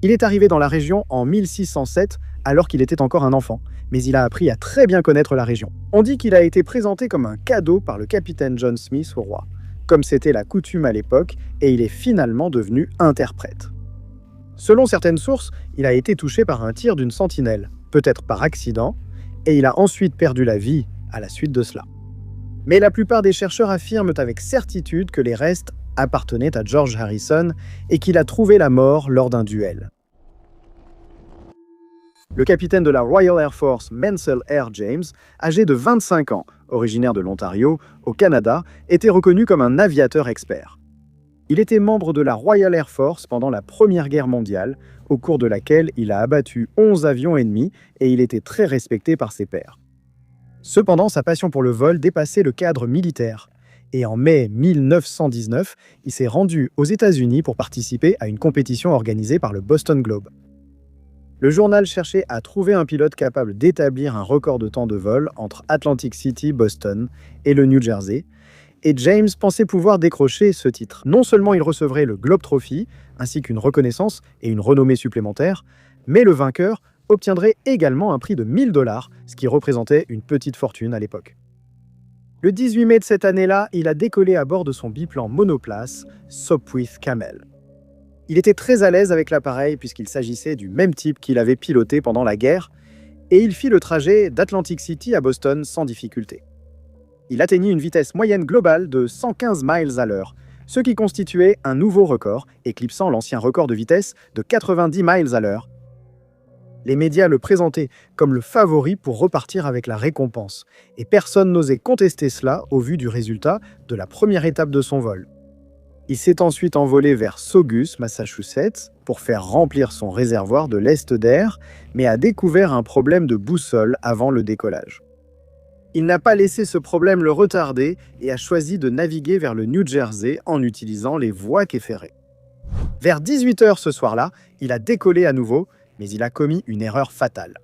Il est arrivé dans la région en 1607 alors qu'il était encore un enfant, mais il a appris à très bien connaître la région. On dit qu'il a été présenté comme un cadeau par le capitaine John Smith au roi, comme c'était la coutume à l'époque, et il est finalement devenu interprète. Selon certaines sources, il a été touché par un tir d'une sentinelle, peut-être par accident, et il a ensuite perdu la vie à la suite de cela. Mais la plupart des chercheurs affirment avec certitude que les restes appartenaient à George Harrison et qu'il a trouvé la mort lors d'un duel. Le capitaine de la Royal Air Force Mansell R. James, âgé de 25 ans, originaire de l'Ontario, au Canada, était reconnu comme un aviateur expert. Il était membre de la Royal Air Force pendant la Première Guerre mondiale, au cours de laquelle il a abattu 11 avions ennemis et il était très respecté par ses pairs. Cependant, sa passion pour le vol dépassait le cadre militaire. Et en mai 1919, il s'est rendu aux États-Unis pour participer à une compétition organisée par le Boston Globe. Le journal cherchait à trouver un pilote capable d'établir un record de temps de vol entre Atlantic City, Boston et le New Jersey, et James pensait pouvoir décrocher ce titre. Non seulement il recevrait le Globe Trophy, ainsi qu'une reconnaissance et une renommée supplémentaire, mais le vainqueur obtiendrait également un prix de 1 000 $, ce qui représentait une petite fortune à l'époque. Le 18 mai de cette année-là, il a décollé à bord de son biplan monoplace Sopwith Camel. Il était très à l'aise avec l'appareil puisqu'il s'agissait du même type qu'il avait piloté pendant la guerre, et il fit le trajet d'Atlantic City à Boston sans difficulté. Il atteignit une vitesse moyenne globale de 115 miles à l'heure, ce qui constituait un nouveau record, éclipsant l'ancien record de vitesse de 90 miles à l'heure. Les médias le présentaient comme le favori pour repartir avec la récompense, et personne n'osait contester cela au vu du résultat de la première étape de son vol. Il s'est ensuite envolé vers Saugus, Massachusetts, pour faire remplir son réservoir de lest d'air, mais a découvert un problème de boussole avant le décollage. Il n'a pas laissé ce problème le retarder et a choisi de naviguer vers le New Jersey en utilisant les voies quai ferrées. Vers 18 h ce soir-là, il a décollé à nouveau, mais il a commis une erreur fatale.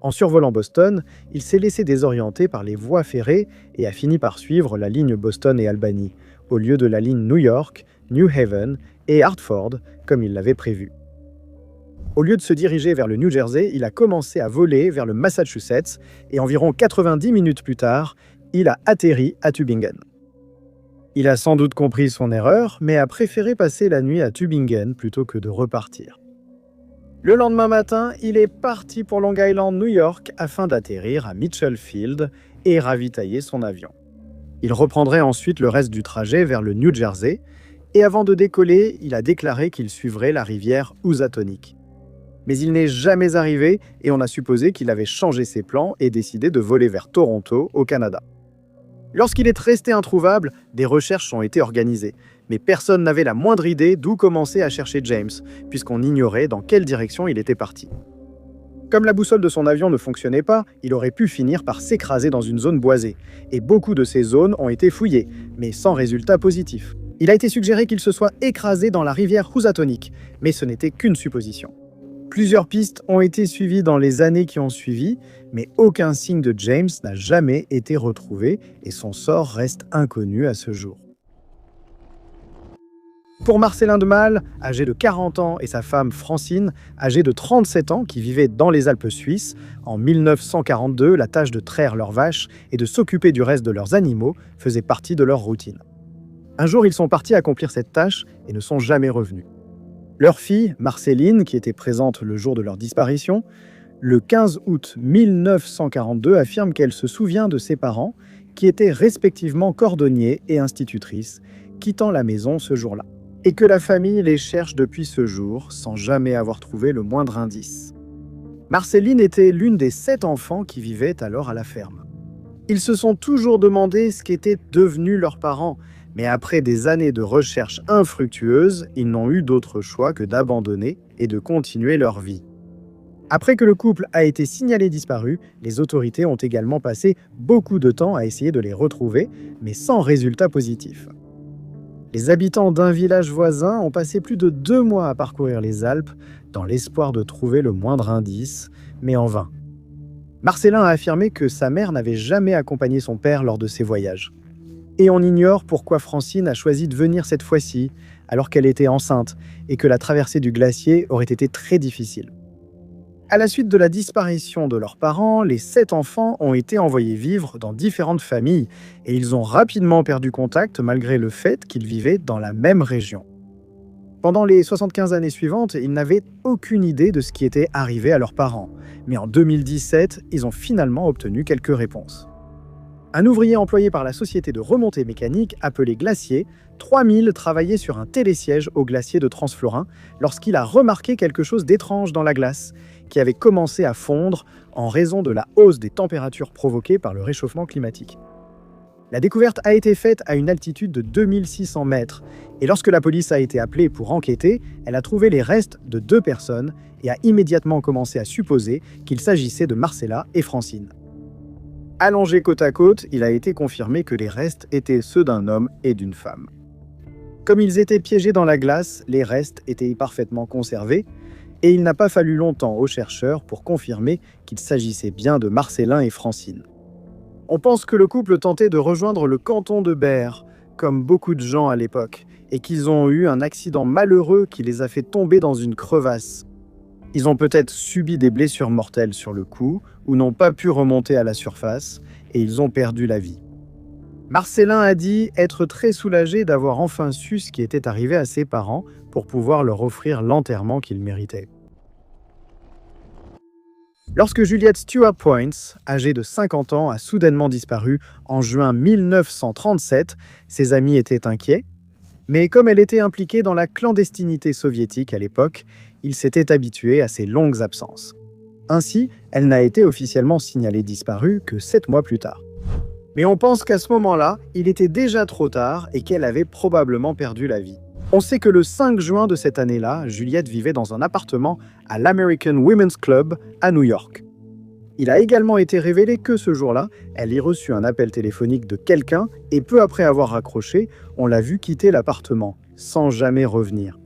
En survolant Boston, il s'est laissé désorienter par les voies ferrées et a fini par suivre la ligne Boston et Albany, au lieu de la ligne New York, New Haven et Hartford, comme il l'avait prévu. Au lieu de se diriger vers le New Jersey, il a commencé à voler vers le Massachusetts et environ 90 minutes plus tard, il a atterri à Tübingen. Il a sans doute compris son erreur, mais a préféré passer la nuit à Tübingen plutôt que de repartir. Le lendemain matin, il est parti pour Long Island, New York, afin d'atterrir à Mitchell Field et ravitailler son avion. Il reprendrait ensuite le reste du trajet vers le New Jersey, et avant de décoller, il a déclaré qu'il suivrait la rivière Housatonic. Mais il n'est jamais arrivé et on a supposé qu'il avait changé ses plans et décidé de voler vers Toronto, au Canada. Lorsqu'il est resté introuvable, des recherches ont été organisées, mais personne n'avait la moindre idée d'où commencer à chercher James, puisqu'on ignorait dans quelle direction il était parti. Comme la boussole de son avion ne fonctionnait pas, il aurait pu finir par s'écraser dans une zone boisée, et beaucoup de ces zones ont été fouillées, mais sans résultat positif. Il a été suggéré qu'il se soit écrasé dans la rivière Housatonic, mais ce n'était qu'une supposition. Plusieurs pistes ont été suivies dans les années qui ont suivi, mais aucun signe de James n'a jamais été retrouvé et son sort reste inconnu à ce jour. Pour Marcellin de Malle, âgé de 40 ans, et sa femme Francine, âgée de 37 ans, qui vivaient dans les Alpes suisses, en 1942, la tâche de traire leurs vaches et de s'occuper du reste de leurs animaux faisait partie de leur routine. Un jour, ils sont partis accomplir cette tâche et ne sont jamais revenus. Leur fille, Marceline, qui était présente le jour de leur disparition, le 15 août 1942, affirme qu'elle se souvient de ses parents, qui étaient respectivement cordonniers et institutrices, quittant la maison ce jour-là, et que la famille les cherche depuis ce jour sans jamais avoir trouvé le moindre indice. Marceline était l'une des 7 enfants qui vivaient alors à la ferme. Ils se sont toujours demandé ce qu'étaient devenus leurs parents, mais après des années de recherches infructueuses, ils n'ont eu d'autre choix que d'abandonner et de continuer leur vie. Après que le couple a été signalé disparu, les autorités ont également passé beaucoup de temps à essayer de les retrouver, mais sans résultat positif. Les habitants d'un village voisin ont passé plus de 2 mois à parcourir les Alpes dans l'espoir de trouver le moindre indice, mais en vain. Marcellin a affirmé que sa mère n'avait jamais accompagné son père lors de ses voyages. Et on ignore pourquoi Francine a choisi de venir cette fois-ci, alors qu'elle était enceinte, et que la traversée du glacier aurait été très difficile. À la suite de la disparition de leurs parents, les 7 enfants ont été envoyés vivre dans différentes familles, et ils ont rapidement perdu contact malgré le fait qu'ils vivaient dans la même région. Pendant les 75 années suivantes, ils n'avaient aucune idée de ce qui était arrivé à leurs parents. Mais en 2017, ils ont finalement obtenu quelques réponses. Un ouvrier employé par la société de remontée mécanique appelée Glacier, 3000 travaillait sur un télésiège au glacier de Transflorin lorsqu'il a remarqué quelque chose d'étrange dans la glace, qui avait commencé à fondre en raison de la hausse des températures provoquées par le réchauffement climatique. La découverte a été faite à une altitude de 2600 mètres, et lorsque la police a été appelée pour enquêter, elle a trouvé les restes de 2 personnes et a immédiatement commencé à supposer qu'il s'agissait de Marcella et Francine. Allongés côte à côte, il a été confirmé que les restes étaient ceux d'un homme et d'une femme. Comme ils étaient piégés dans la glace, les restes étaient parfaitement conservés, et il n'a pas fallu longtemps aux chercheurs pour confirmer qu'il s'agissait bien de Marcellin et Francine. On pense que le couple tentait de rejoindre le canton de Berre, comme beaucoup de gens à l'époque, et qu'ils ont eu un accident malheureux qui les a fait tomber dans une crevasse. Ils ont peut-être subi des blessures mortelles sur le coup, ou n'ont pas pu remonter à la surface, et ils ont perdu la vie. Marcellin a dit être très soulagé d'avoir enfin su ce qui était arrivé à ses parents pour pouvoir leur offrir l'enterrement qu'ils méritaient. Lorsque Juliette Stewart Points, âgée de 50 ans, a soudainement disparu en juin 1937, ses amis étaient inquiets. Mais comme elle était impliquée dans la clandestinité soviétique à l'époque, ils s'étaient habitués à ses longues absences. Ainsi, elle n'a été officiellement signalée disparue que 7 mois plus tard. Mais on pense qu'à ce moment-là, il était déjà trop tard et qu'elle avait probablement perdu la vie. On sait que le 5 juin de cette année-là, Juliette vivait dans un appartement à l'American Women's Club à New York. Il a également été révélé que ce jour-là, elle y reçut un appel téléphonique de quelqu'un et peu après avoir raccroché, on l'a vu quitter l'appartement, sans jamais revenir.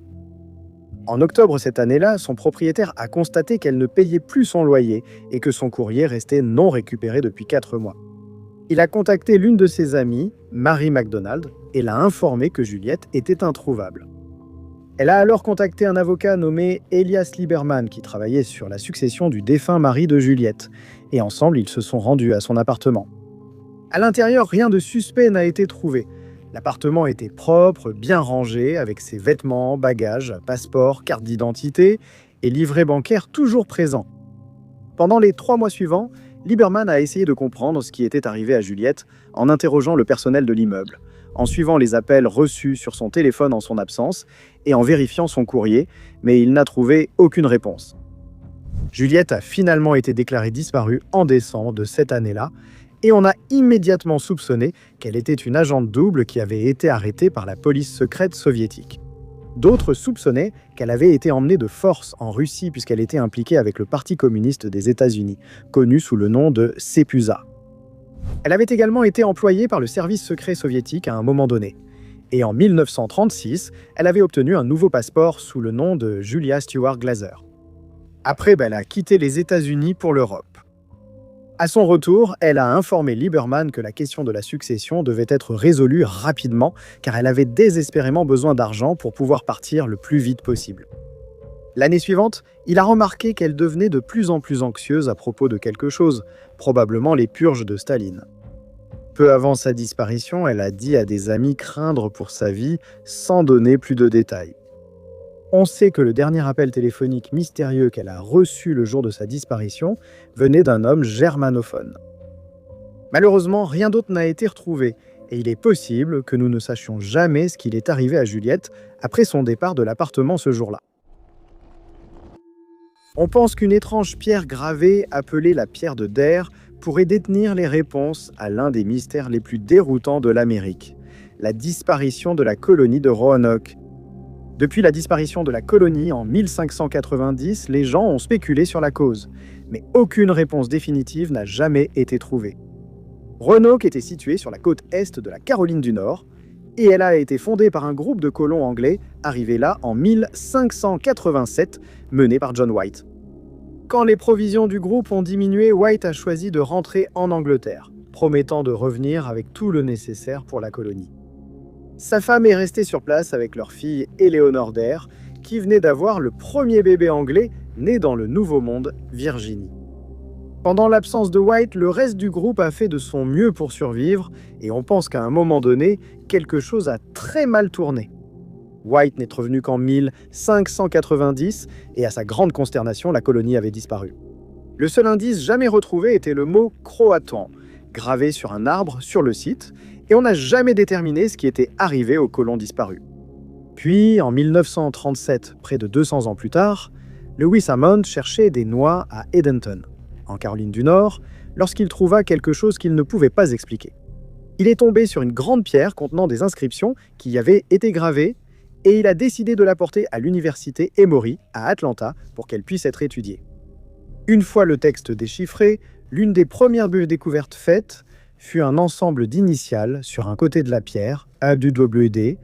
En octobre cette année-là, son propriétaire a constaté qu'elle ne payait plus son loyer et que son courrier restait non récupéré depuis 4 mois. Il a contacté l'une de ses amies, Mary McDonald, et l'a informée que Juliette était introuvable. Elle a alors contacté un avocat nommé Elias Lieberman qui travaillait sur la succession du défunt mari de Juliette, et ensemble ils se sont rendus à son appartement. À l'intérieur, rien de suspect n'a été trouvé. L'appartement était propre, bien rangé, avec ses vêtements, bagages, passeports, cartes d'identité et livrets bancaires toujours présents. Pendant les 3 mois suivants, Lieberman a essayé de comprendre ce qui était arrivé à Juliette en interrogeant le personnel de l'immeuble, en suivant les appels reçus sur son téléphone en son absence et en vérifiant son courrier, mais il n'a trouvé aucune réponse. Juliette a finalement été déclarée disparue en décembre de cette année-là, et on a immédiatement soupçonné qu'elle était une agente double qui avait été arrêtée par la police secrète soviétique. D'autres soupçonnaient qu'elle avait été emmenée de force en Russie puisqu'elle était impliquée avec le Parti communiste des États-Unis, connu sous le nom de Sepuza. Elle avait également été employée par le service secret soviétique à un moment donné. Et en 1936, elle avait obtenu un nouveau passeport sous le nom de Julia Stewart Glaser. Après, elle a quitté les États-Unis pour l'Europe. À son retour, elle a informé Lieberman que la question de la succession devait être résolue rapidement car elle avait désespérément besoin d'argent pour pouvoir partir le plus vite possible. L'année suivante, il a remarqué qu'elle devenait de plus en plus anxieuse à propos de quelque chose, probablement les purges de Staline. Peu avant sa disparition, elle a dit à des amis craindre pour sa vie sans donner plus de détails. On sait que le dernier appel téléphonique mystérieux qu'elle a reçu le jour de sa disparition venait d'un homme germanophone. Malheureusement, rien d'autre n'a été retrouvé, et il est possible que nous ne sachions jamais ce qu'il est arrivé à Juliette après son départ de l'appartement ce jour-là. On pense qu'une étrange pierre gravée, appelée la pierre de Der, pourrait détenir les réponses à l'un des mystères les plus déroutants de l'Amérique, la disparition de la colonie de Roanoke. Depuis la disparition de la colonie en 1590, les gens ont spéculé sur la cause, mais aucune réponse définitive n'a jamais été trouvée. Roanoke était située sur la côte est de la Caroline du Nord, et elle a été fondée par un groupe de colons anglais arrivés là en 1587, mené par John White. Quand les provisions du groupe ont diminué, White a choisi de rentrer en Angleterre, promettant de revenir avec tout le nécessaire pour la colonie. Sa femme est restée sur place avec leur fille Eleanor Dare, qui venait d'avoir le premier bébé anglais né dans le Nouveau Monde, Virginie. Pendant l'absence de White, le reste du groupe a fait de son mieux pour survivre, et on pense qu'à un moment donné, quelque chose a très mal tourné. White n'est revenu qu'en 1590, et à sa grande consternation, la colonie avait disparu. Le seul indice jamais retrouvé était le mot « Croatan », gravé sur un arbre sur le site, et on n'a jamais déterminé ce qui était arrivé aux colons disparus. Puis, en 1937, près de 200 ans plus tard, Lewis Hammond cherchait des noix à Edenton, en Caroline du Nord, lorsqu'il trouva quelque chose qu'il ne pouvait pas expliquer. Il est tombé sur une grande pierre contenant des inscriptions qui y avaient été gravées, et il a décidé de la porter à l'université Emory, à Atlanta, pour qu'elle puisse être étudiée. Une fois le texte déchiffré, l'une des premières découvertes faites fut un ensemble d'initiales sur un côté de la pierre, AWD,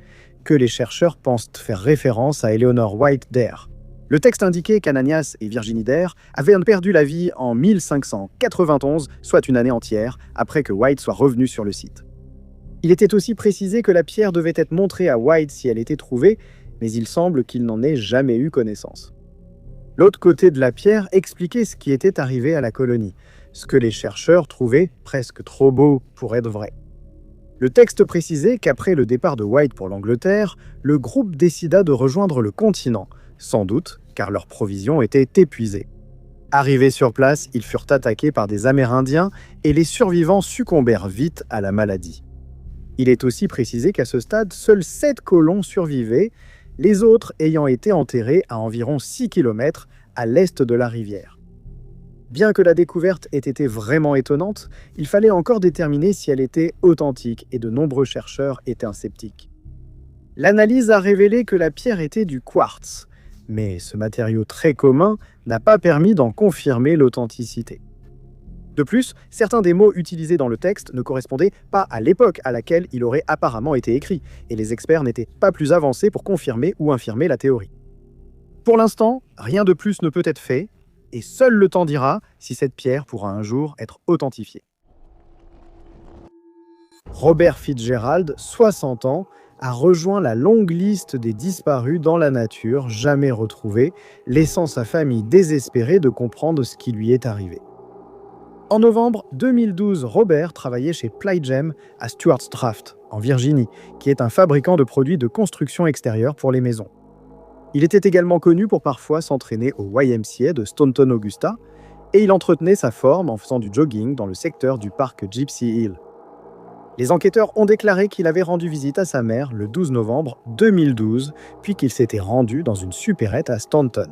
que les chercheurs pensent faire référence à Eleanor White Dare. Le texte indiquait qu'Ananias et Virginie Dare avaient perdu la vie en 1591, soit une année entière, après que White soit revenu sur le site. Il était aussi précisé que la pierre devait être montrée à White si elle était trouvée, mais il semble qu'il n'en ait jamais eu connaissance. L'autre côté de la pierre expliquait ce qui était arrivé à la colonie, ce que les chercheurs trouvaient presque trop beau pour être vrai. Le texte précisait qu'après le départ de White pour l'Angleterre, le groupe décida de rejoindre le continent, sans doute car leurs provisions étaient épuisées. Arrivés sur place, ils furent attaqués par des Amérindiens et les survivants succombèrent vite à la maladie. Il est aussi précisé qu'à ce stade, seuls 7 colons survivaient, les autres ayant été enterrés à environ 6 km à l'est de la rivière. Bien que la découverte ait été vraiment étonnante, il fallait encore déterminer si elle était authentique et de nombreux chercheurs étaient sceptiques. L'analyse a révélé que la pierre était du quartz, mais ce matériau très commun n'a pas permis d'en confirmer l'authenticité. De plus, certains des mots utilisés dans le texte ne correspondaient pas à l'époque à laquelle il aurait apparemment été écrit, et les experts n'étaient pas plus avancés pour confirmer ou infirmer la théorie. Pour l'instant, rien de plus ne peut être fait, et seul le temps dira si cette pierre pourra un jour être authentifiée. Robert Fitzgerald, 60 ans, a rejoint la longue liste des disparus dans la nature, jamais retrouvés, laissant sa famille désespérée de comprendre ce qui lui est arrivé. En novembre 2012, Robert travaillait chez Plygem à Stuarts Draft, en Virginie, qui est un fabricant de produits de construction extérieure pour les maisons. Il était également connu pour parfois s'entraîner au YMCA de Staunton Augusta, et il entretenait sa forme en faisant du jogging dans le secteur du parc Gypsy Hill. Les enquêteurs ont déclaré qu'il avait rendu visite à sa mère le 12 novembre 2012, puis qu'il s'était rendu dans une supérette à Staunton.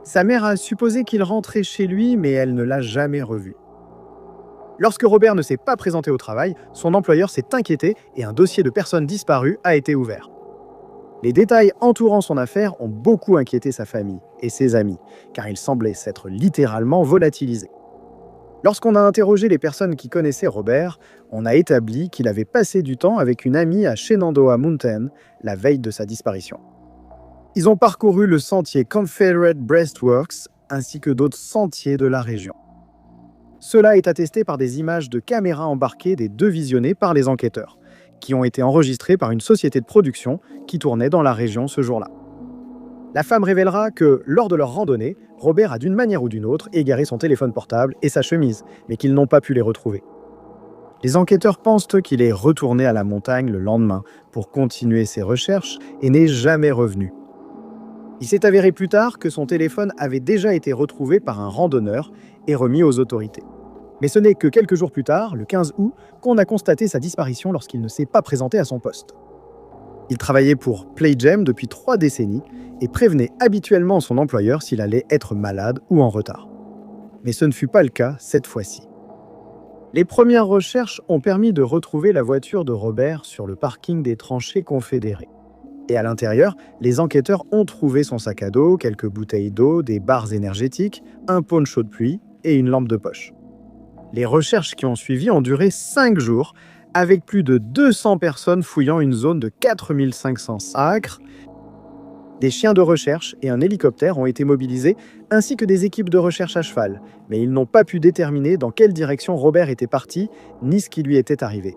Sa mère a supposé qu'il rentrait chez lui, mais elle ne l'a jamais revu. Lorsque Robert ne s'est pas présenté au travail, son employeur s'est inquiété et un dossier de personnes disparues a été ouvert. Les détails entourant son affaire ont beaucoup inquiété sa famille et ses amis, car il semblait s'être littéralement volatilisé. Lorsqu'on a interrogé les personnes qui connaissaient Robert, on a établi qu'il avait passé du temps avec une amie à Shenandoah Mountain la veille de sa disparition. Ils ont parcouru le sentier Confederate Breastworks ainsi que d'autres sentiers de la région. Cela est attesté par des images de caméras embarquées des 2 visionnées par les enquêteurs, qui ont été enregistrées par une société de production qui tournait dans la région ce jour-là. La femme révélera que, lors de leur randonnée, Robert a d'une manière ou d'une autre égaré son téléphone portable et sa chemise, mais qu'ils n'ont pas pu les retrouver. Les enquêteurs pensent qu'il est retourné à la montagne le lendemain pour continuer ses recherches et n'est jamais revenu. Il s'est avéré plus tard que son téléphone avait déjà été retrouvé par un randonneur et remis aux autorités. Mais ce n'est que quelques jours plus tard, le 15 août, qu'on a constaté sa disparition lorsqu'il ne s'est pas présenté à son poste. Il travaillait pour Plygem depuis 3 décennies et prévenait habituellement son employeur s'il allait être malade ou en retard. Mais ce ne fut pas le cas cette fois-ci. Les premières recherches ont permis de retrouver la voiture de Robert sur le parking des tranchées confédérées. Et à l'intérieur, les enquêteurs ont trouvé son sac à dos, quelques bouteilles d'eau, des barres énergétiques, un poncho de pluie et une lampe de poche. Les recherches qui ont suivi ont duré 5 jours, avec plus de 200 personnes fouillant une zone de 4500 acres Des chiens de recherche et un hélicoptère ont été mobilisés, ainsi que des équipes de recherche à cheval, mais ils n'ont pas pu déterminer dans quelle direction Robert était parti, ni ce qui lui était arrivé.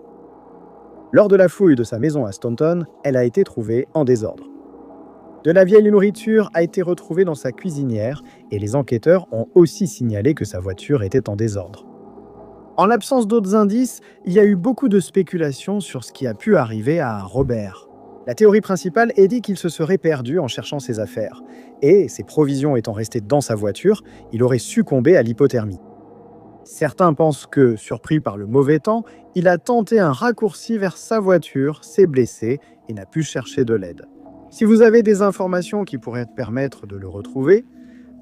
Lors de la fouille de sa maison à Staunton, elle a été trouvée en désordre. De la vieille nourriture a été retrouvée dans sa cuisinière et les enquêteurs ont aussi signalé que sa voiture était en désordre. En l'absence d'autres indices, il y a eu beaucoup de spéculations sur ce qui a pu arriver à Robert. La théorie principale est dit qu'il se serait perdu en cherchant ses affaires, et, ses provisions étant restées dans sa voiture, il aurait succombé à l'hypothermie. Certains pensent que, surpris par le mauvais temps, il a tenté un raccourci vers sa voiture, s'est blessé et n'a pu chercher de l'aide. Si vous avez des informations qui pourraient permettre de le retrouver,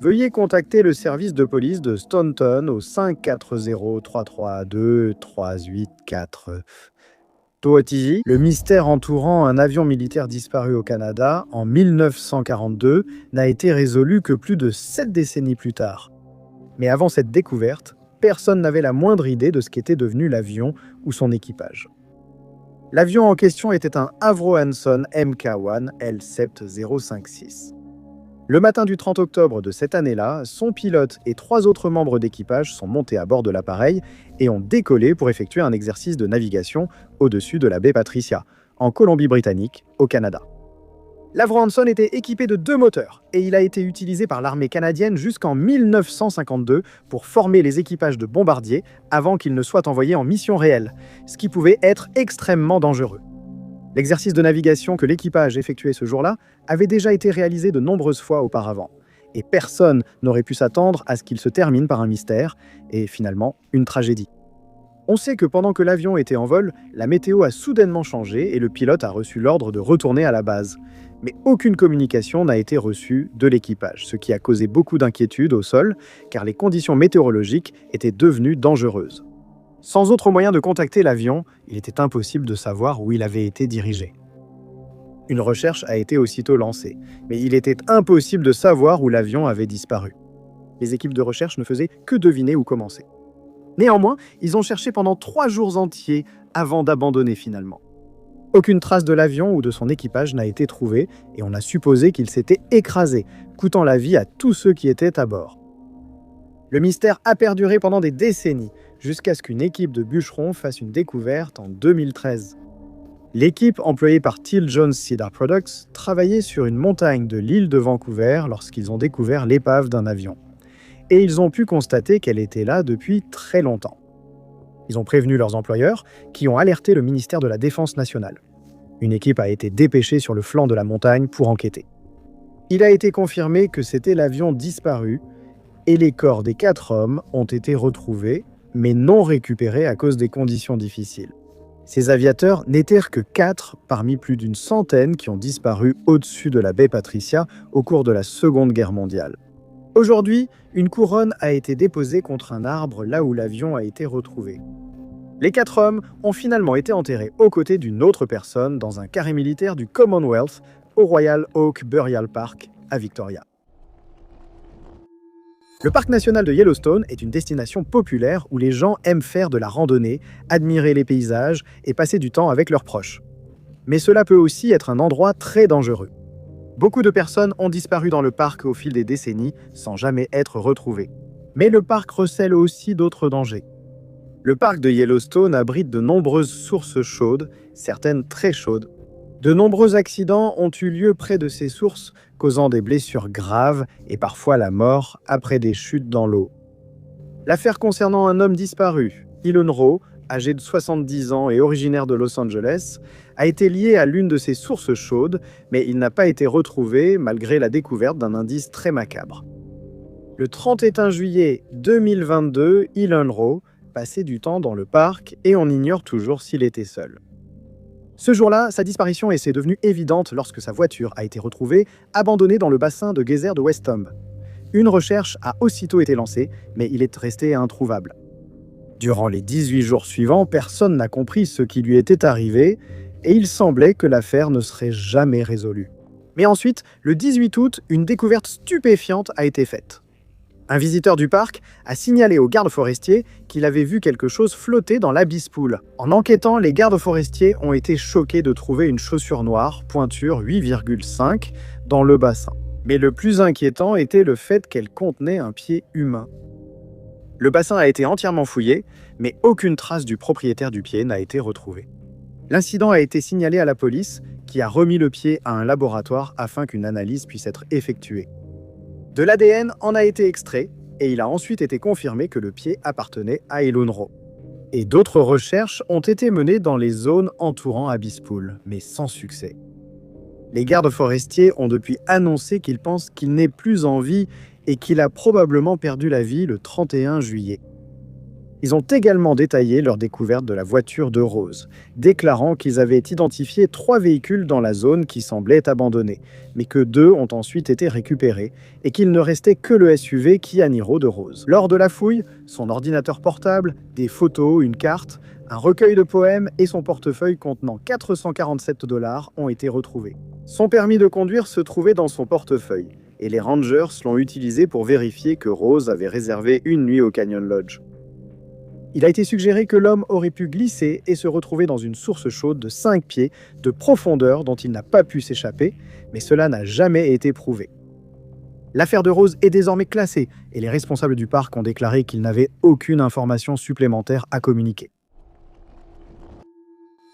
veuillez contacter le service de police de Staunton au 540 332 384. Tootiji, le mystère entourant un avion militaire disparu au Canada en 1942 n'a été résolu que plus de 7 décennies plus tard. Mais avant cette découverte, personne n'avait la moindre idée de ce qu'était devenu l'avion ou son équipage. L'avion en question était un Avro Hanson Mk1 L7056. Le matin du 30 octobre de cette année-là, son pilote et 3 autres membres d'équipage sont montés à bord de l'appareil et ont décollé pour effectuer un exercice de navigation au-dessus de la baie Patricia, en Colombie-Britannique, au Canada. L'Avro Hanson était équipé de 2 moteurs et il a été utilisé par l'armée canadienne jusqu'en 1952 pour former les équipages de bombardiers avant qu'ils ne soient envoyés en mission réelle, ce qui pouvait être extrêmement dangereux. L'exercice de navigation que l'équipage effectuait ce jour-là avait déjà été réalisé de nombreuses fois auparavant, et personne n'aurait pu s'attendre à ce qu'il se termine par un mystère et finalement une tragédie. On sait que pendant que l'avion était en vol, la météo a soudainement changé et le pilote a reçu l'ordre de retourner à la base. Mais aucune communication n'a été reçue de l'équipage, ce qui a causé beaucoup d'inquiétude au sol, car les conditions météorologiques étaient devenues dangereuses. Sans autre moyen de contacter l'avion, il était impossible de savoir où il avait été dirigé. Une recherche a été aussitôt lancée, mais il était impossible de savoir où l'avion avait disparu. Les équipes de recherche ne faisaient que deviner où commencer. Néanmoins, ils ont cherché pendant 3 jours entiers avant d'abandonner finalement. Aucune trace de l'avion ou de son équipage n'a été trouvée et on a supposé qu'il s'était écrasé, coûtant la vie à tous ceux qui étaient à bord. Le mystère a perduré pendant des décennies, jusqu'à ce qu'une équipe de bûcherons fasse une découverte en 2013. L'équipe employée par Teal Jones Cedar Products travaillait sur une montagne de l'île de Vancouver lorsqu'ils ont découvert l'épave d'un avion. Et ils ont pu constater qu'elle était là depuis très longtemps. Ils ont prévenu leurs employeurs, qui ont alerté le ministère de la Défense nationale. Une équipe a été dépêchée sur le flanc de la montagne pour enquêter. Il a été confirmé que c'était l'avion disparu, et les corps des 4 hommes ont été retrouvés, mais non récupérés à cause des conditions difficiles. Ces aviateurs n'étaient que 4 parmi plus d'une centaine qui ont disparu au-dessus de la baie Patricia au cours de la Seconde Guerre mondiale. Aujourd'hui, une couronne a été déposée contre un arbre là où l'avion a été retrouvé. Les 4 hommes ont finalement été enterrés aux côtés d'une autre personne dans un carré militaire du Commonwealth au Royal Oak Burial Park à Victoria. Le parc national de Yellowstone est une destination populaire où les gens aiment faire de la randonnée, admirer les paysages et passer du temps avec leurs proches. Mais cela peut aussi être un endroit très dangereux. Beaucoup de personnes ont disparu dans le parc au fil des décennies sans jamais être retrouvées. Mais le parc recèle aussi d'autres dangers. Le parc de Yellowstone abrite de nombreuses sources chaudes, certaines très chaudes. De nombreux accidents ont eu lieu près de ces sources, causant des blessures graves et parfois la mort après des chutes dans l'eau. L'affaire concernant un homme disparu, Elon Rowe, âgé de 70 ans et originaire de Los Angeles, a été liée à l'une de ces sources chaudes, mais il n'a pas été retrouvé malgré la découverte d'un indice très macabre. Le 31 juillet 2022, Elon Rowe passait du temps dans le parc et on ignore toujours s'il était seul. Ce jour-là, sa disparition s'est devenue évidente lorsque sa voiture a été retrouvée, abandonnée dans le bassin de geyser de West Thumb. Une recherche a aussitôt été lancée, mais il est resté introuvable. Durant les 18 jours suivants, personne n'a compris ce qui lui était arrivé, et il semblait que l'affaire ne serait jamais résolue. Mais ensuite, le 18 août, une découverte stupéfiante a été faite. Un visiteur du parc a signalé aux gardes forestiers qu'il avait vu quelque chose flotter dans l'Abyss Pool. En enquêtant, les gardes forestiers ont été choqués de trouver une chaussure noire, pointure 8,5, dans le bassin. Mais le plus inquiétant était le fait qu'elle contenait un pied humain. Le bassin a été entièrement fouillé, mais aucune trace du propriétaire du pied n'a été retrouvée. L'incident a été signalé à la police, qui a remis le pied à un laboratoire afin qu'une analyse puisse être effectuée. De l'ADN en a été extrait, et il a ensuite été confirmé que le pied appartenait à Eilunrö. Et d'autres recherches ont été menées dans les zones entourant Abysspool, mais sans succès. Les gardes forestiers ont depuis annoncé qu'ils pensent qu'il n'est plus en vie et qu'il a probablement perdu la vie le 31 juillet. Ils ont également détaillé leur découverte de la voiture de Rose, déclarant qu'ils avaient identifié 3 véhicules dans la zone qui semblaient abandonnés, mais que 2 ont ensuite été récupérés et qu'il ne restait que le SUV Kia Niro de Rose. Lors de la fouille, son ordinateur portable, des photos, une carte, un recueil de poèmes et son portefeuille contenant 447 $ ont été retrouvés. Son permis de conduire se trouvait dans son portefeuille, et les Rangers l'ont utilisé pour vérifier que Rose avait réservé une nuit au Canyon Lodge. Il a été suggéré que l'homme aurait pu glisser et se retrouver dans une source chaude de 5 pieds de profondeur dont il n'a pas pu s'échapper, mais cela n'a jamais été prouvé. L'affaire de Rose est désormais classée et les responsables du parc ont déclaré qu'ils n'avaient aucune information supplémentaire à communiquer.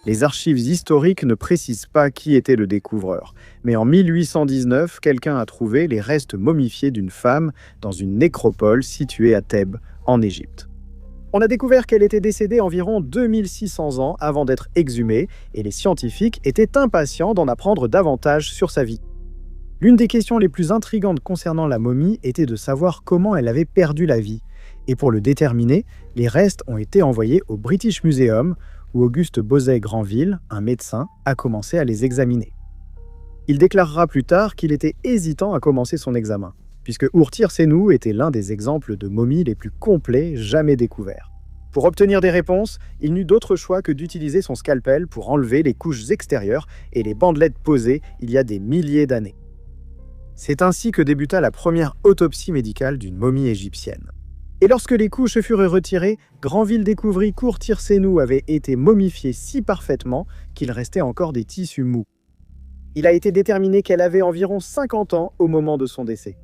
Les archives historiques ne précisent pas qui était le découvreur, mais en 1819, quelqu'un a trouvé les restes momifiés d'une femme dans une nécropole située à Thèbes, en Égypte. On a découvert qu'elle était décédée environ 2600 ans avant d'être exhumée, et les scientifiques étaient impatients d'en apprendre davantage sur sa vie. L'une des questions les plus intrigantes concernant la momie était de savoir comment elle avait perdu la vie, et pour le déterminer, les restes ont été envoyés au British Museum, où Auguste Boset-Granville, un médecin, a commencé à les examiner. Il déclarera plus tard qu'il était hésitant à commencer son examen, puisque Urtir Senu était l'un des exemples de momies les plus complets jamais découverts. Pour obtenir des réponses, il n'eut d'autre choix que d'utiliser son scalpel pour enlever les couches extérieures et les bandelettes posées il y a des milliers d'années. C'est ainsi que débuta la première autopsie médicale d'une momie égyptienne. Et lorsque les couches furent retirées, Granville découvrit qu'Urtir Senu avait été momifié si parfaitement qu'il restait encore des tissus mous. Il a été déterminé qu'elle avait environ 50 ans au moment de son décès.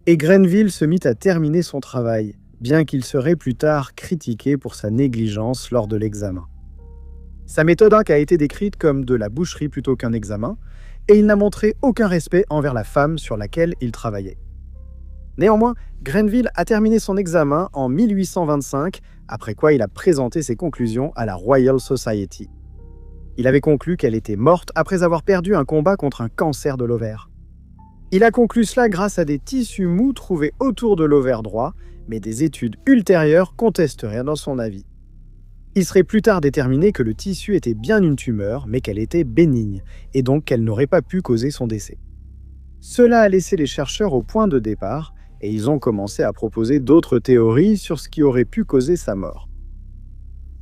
Et Granville se mit à terminer son travail, bien qu'il serait plus tard critiqué pour sa négligence lors de l'examen. Sa méthode a été décrite comme de la boucherie plutôt qu'un examen, et il n'a montré aucun respect envers la femme sur laquelle il travaillait. Néanmoins, Granville a terminé son examen en 1825, après quoi il a présenté ses conclusions à la Royal Society. Il avait conclu qu'elle était morte après avoir perdu un combat contre un cancer de l'ovaire. Il a conclu cela grâce à des tissus mous trouvés autour de l'ovaire droit, mais des études ultérieures contesteraient dans son avis. Il serait plus tard déterminé que le tissu était bien une tumeur, mais qu'elle était bénigne, et donc qu'elle n'aurait pas pu causer son décès. Cela a laissé les chercheurs au point de départ, et ils ont commencé à proposer d'autres théories sur ce qui aurait pu causer sa mort.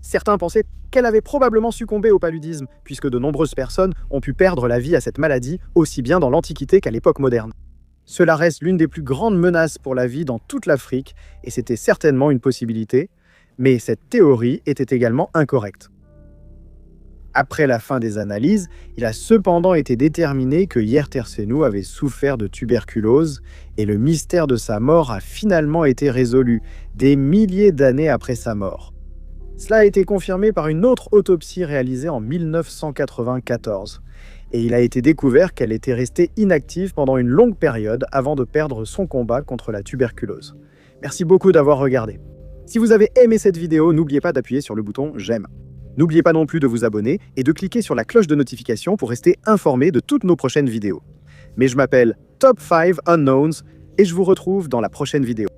Certains pensaient qu'elle avait probablement succombé au paludisme, puisque de nombreuses personnes ont pu perdre la vie à cette maladie, aussi bien dans l'Antiquité qu'à l'époque moderne. Cela reste l'une des plus grandes menaces pour la vie dans toute l'Afrique, et c'était certainement une possibilité, mais cette théorie était également incorrecte. Après la fin des analyses, il a cependant été déterminé que Urtir Senu avait souffert de tuberculose, et le mystère de sa mort a finalement été résolu, des milliers d'années après sa mort. Cela a été confirmé par une autre autopsie réalisée en 1994, et il a été découvert qu'elle était restée inactive pendant une longue période avant de perdre son combat contre la tuberculose. Merci beaucoup d'avoir regardé. Si vous avez aimé cette vidéo, n'oubliez pas d'appuyer sur le bouton « J'aime ». N'oubliez pas non plus de vous abonner et de cliquer sur la cloche de notification pour rester informé de toutes nos prochaines vidéos. Mais je m'appelle Top 5 Unknowns et je vous retrouve dans la prochaine vidéo.